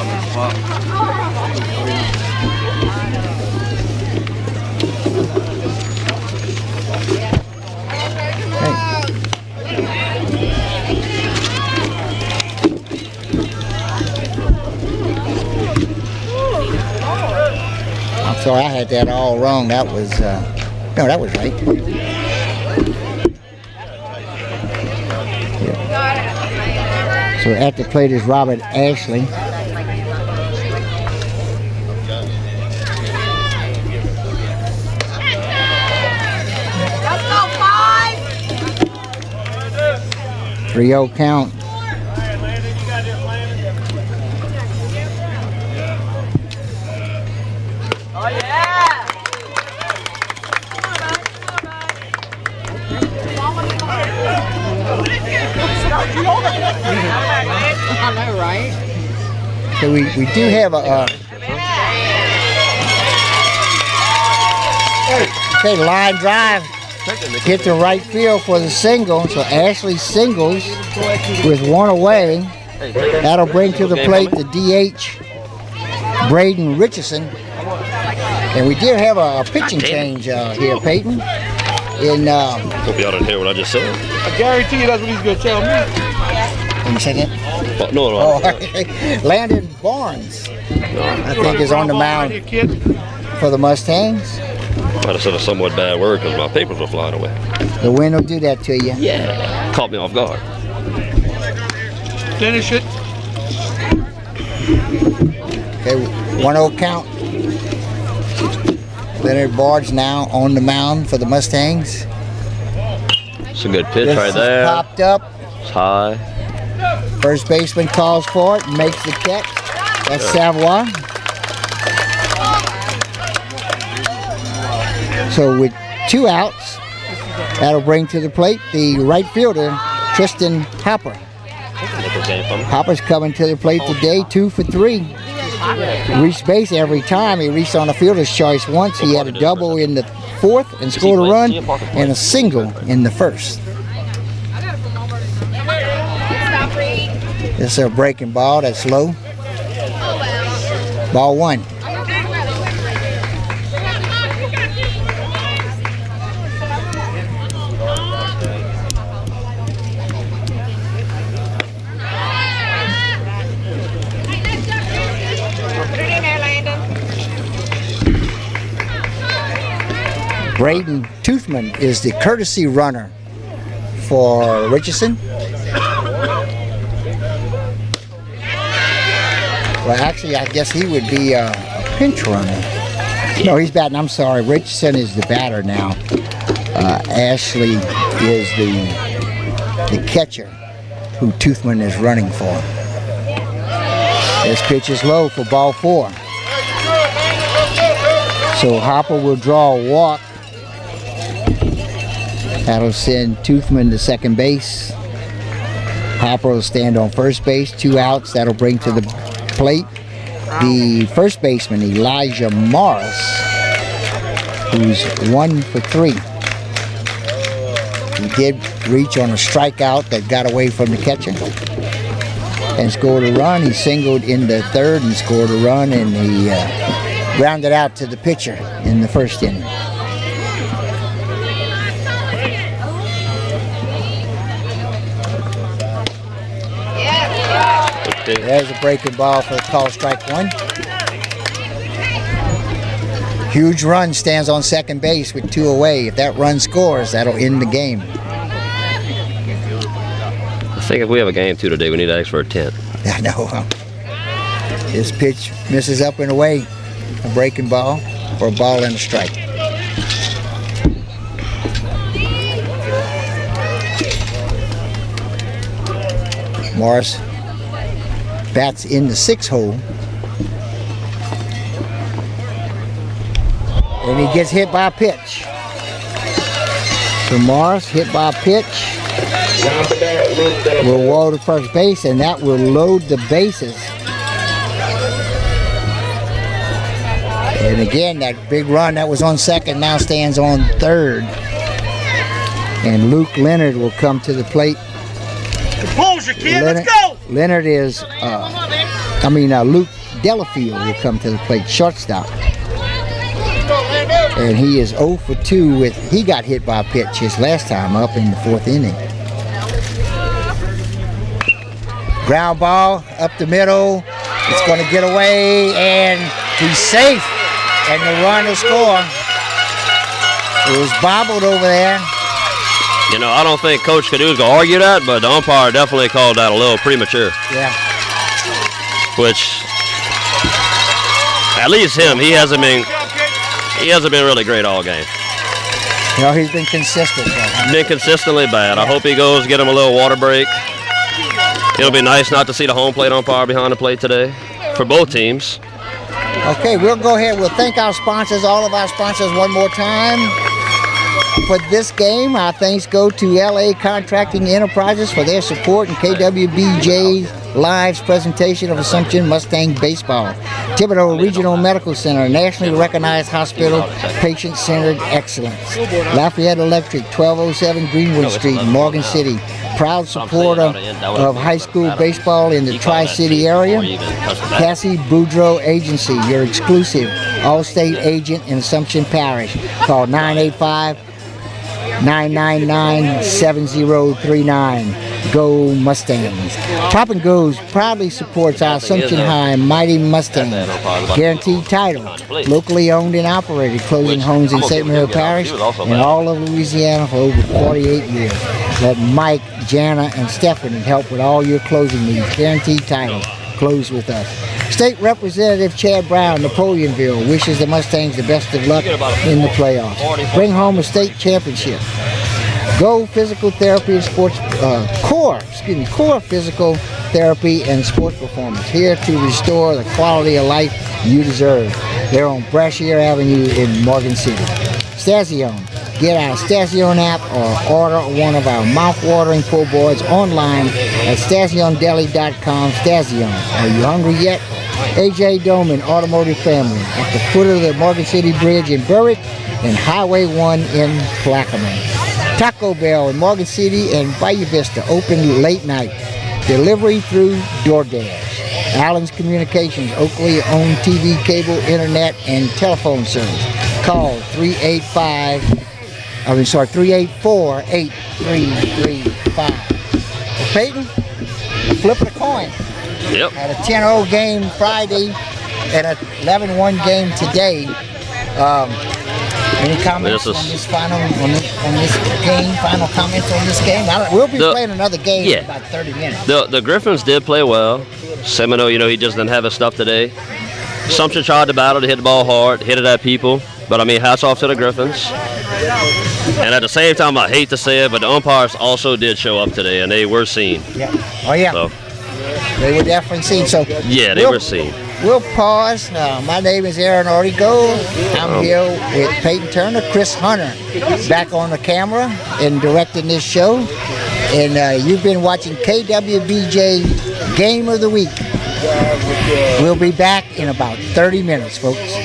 I'm sorry, I had that all wrong. That was, no, that was right. Yeah. So at the plate is Robert Ashley. Let's go, 5. 3-0 count. Oh, yeah. I know, right? So we do have a okay, line drive hit the right field for the single. So Ashley singles with one away. That'll bring to the plate the DH Braden Richardson. And we did have a pitching change here, Peyton. Hope y'all didn't hear what I just said. I guarantee you that's what he's going to tell me. Let me say that. No. Oh, Landon Barnes, I think, is on the mound for the Mustangs. Might have said a somewhat bad word because my papers were flying away. The wind will do that to you. Yeah. Caught me off guard. Finish it. Okay, 1-0 count. Leonard Barge now on the mound for the Mustangs. It's a good pitch This right is there. popped up. It's high. First baseman calls for it, makes the catch. That's Savoy. So with 2 outs, that'll bring to the plate the right fielder, Tristan Hopper. Hopper's coming to the plate today, 2 for 3. Reached base every time. He reached on a fielder's choice once. He had a double in the fourth and scored a run, and a single in the first. This is a breaking ball that's low. Ball 1. Braden Toothman is the courtesy runner for Richardson. Well, actually, I guess he would be a pinch runner. No, he's batting. I'm sorry. Richardson is the batter now. Ashley is the catcher who Toothman is running for. This pitch is low for ball 4. So Hopper will draw a walk. That'll send Toothman to second base. Hopper will stand on first base. 2 outs. That'll bring to the plate the first baseman, Elijah Morris, who's 1 for 3. He did reach on a strikeout that got away from the catcher and scored a run. He singled in the third and scored a run, and he grounded out to the pitcher in the first inning. 2. There's a breaking ball for call strike 1. Huge run stands on second base with 2 away. If that run scores, that'll end the game. I think if we have a game 2 today, we need to ask for a 10th. I know. This pitch misses up and away. A breaking ball for a ball and a strike. Morris bats in the 6 hole. And he gets hit by a pitch. So Morris hit by a pitch. Will roll to first base, and that will load the bases. And again, that big run that was on second now stands on third. And Luke Leonard will come to the plate. Composure, kid. Let's go. Leonard is, Luke Delafield will come to the plate, shortstop. And he is 0 for 2 with, he got hit by a pitch his last time up in the 4th inning. Ground ball up the middle. It's going to get away and he's safe. And the run to score. It was bobbled over there. You know, I don't think Coach Cadu's going to argue that, but the umpire definitely called that a little premature. Yeah. Which, at least him, he hasn't been really great all game. You know, he's been consistent. Been consistently bad. I hope he goes get him a little water break. It'll be nice not to see the home plate umpire behind the plate today for both teams. Okay, we'll go ahead. We'll thank our sponsors, all of our sponsors, one more time. For this game, our thanks go to LA Contracting Enterprises for their support in KWBJ Live's presentation of Assumption Mustang Baseball. Thibodeau Regional Medical Center, nationally recognized hospital, patient-centered excellence. Lafayette Electric, 1207 Greenwood Street, Morgan City. Proud supporter of high school baseball in the Tri-City area. Cassie Boudreau Agency, your exclusive all-state agent in Assumption Parish. Call 985-999-7039. Go Mustangs. Pop and Goes proudly supports our Assumption High Mighty Mustangs. Guaranteed title. Locally owned and operated. Closing homes in St. Mary Parish and all of Louisiana for over 48 years. Let Mike, Jana, and Stephanie help with all your closing needs. Guaranteed title. Close with us. State Representative Chad Brown, Napoleonville, wishes the Mustangs the best of luck in the playoffs. Bring home a state championship. Go Physical Therapy and Sports, Core Physical Therapy and Sports Performance. Here to restore the quality of life you deserve. They're on Brashear Avenue in Morgan City. Stazione. Get our Stazione app or order one of our mouth-watering pull boards online at StazioneDeli.com. Stazione. Are you hungry yet? AJ Doman Automotive Family at the foot of the Morgan City Bridge in Berwick and Highway 1 in Plaquemine. Taco Bell in Morgan City and Bayou Vista open late night. Delivery through DoorDash. Allen's Communications, Oakley-owned TV, cable, internet, and telephone service. Call 384-8335. Peyton, flip of the coin. Yep. Had a 10-0 game Friday and a 11-1 game today. Any comments on this final game? Final comments on this game? We'll be playing another game in about 30 minutes. The Griffins did play well. Semino, he just didn't have his stuff today. Assumption tried to battle to hit the ball hard, hit it at people. But, hats off to the Griffins. And at the same time, I hate to say it, but the umpires also did show up today, and they were seen. Yeah. Oh, yeah. So, they were definitely seen. So yeah, they were seen. We'll pause. My name is Aaron Ortigo. I'm here with Peyton Turner, Chris Hunter, back on the camera and directing this show. And you've been watching KWBJ Game of the Week. We'll be back in about 30 minutes, folks.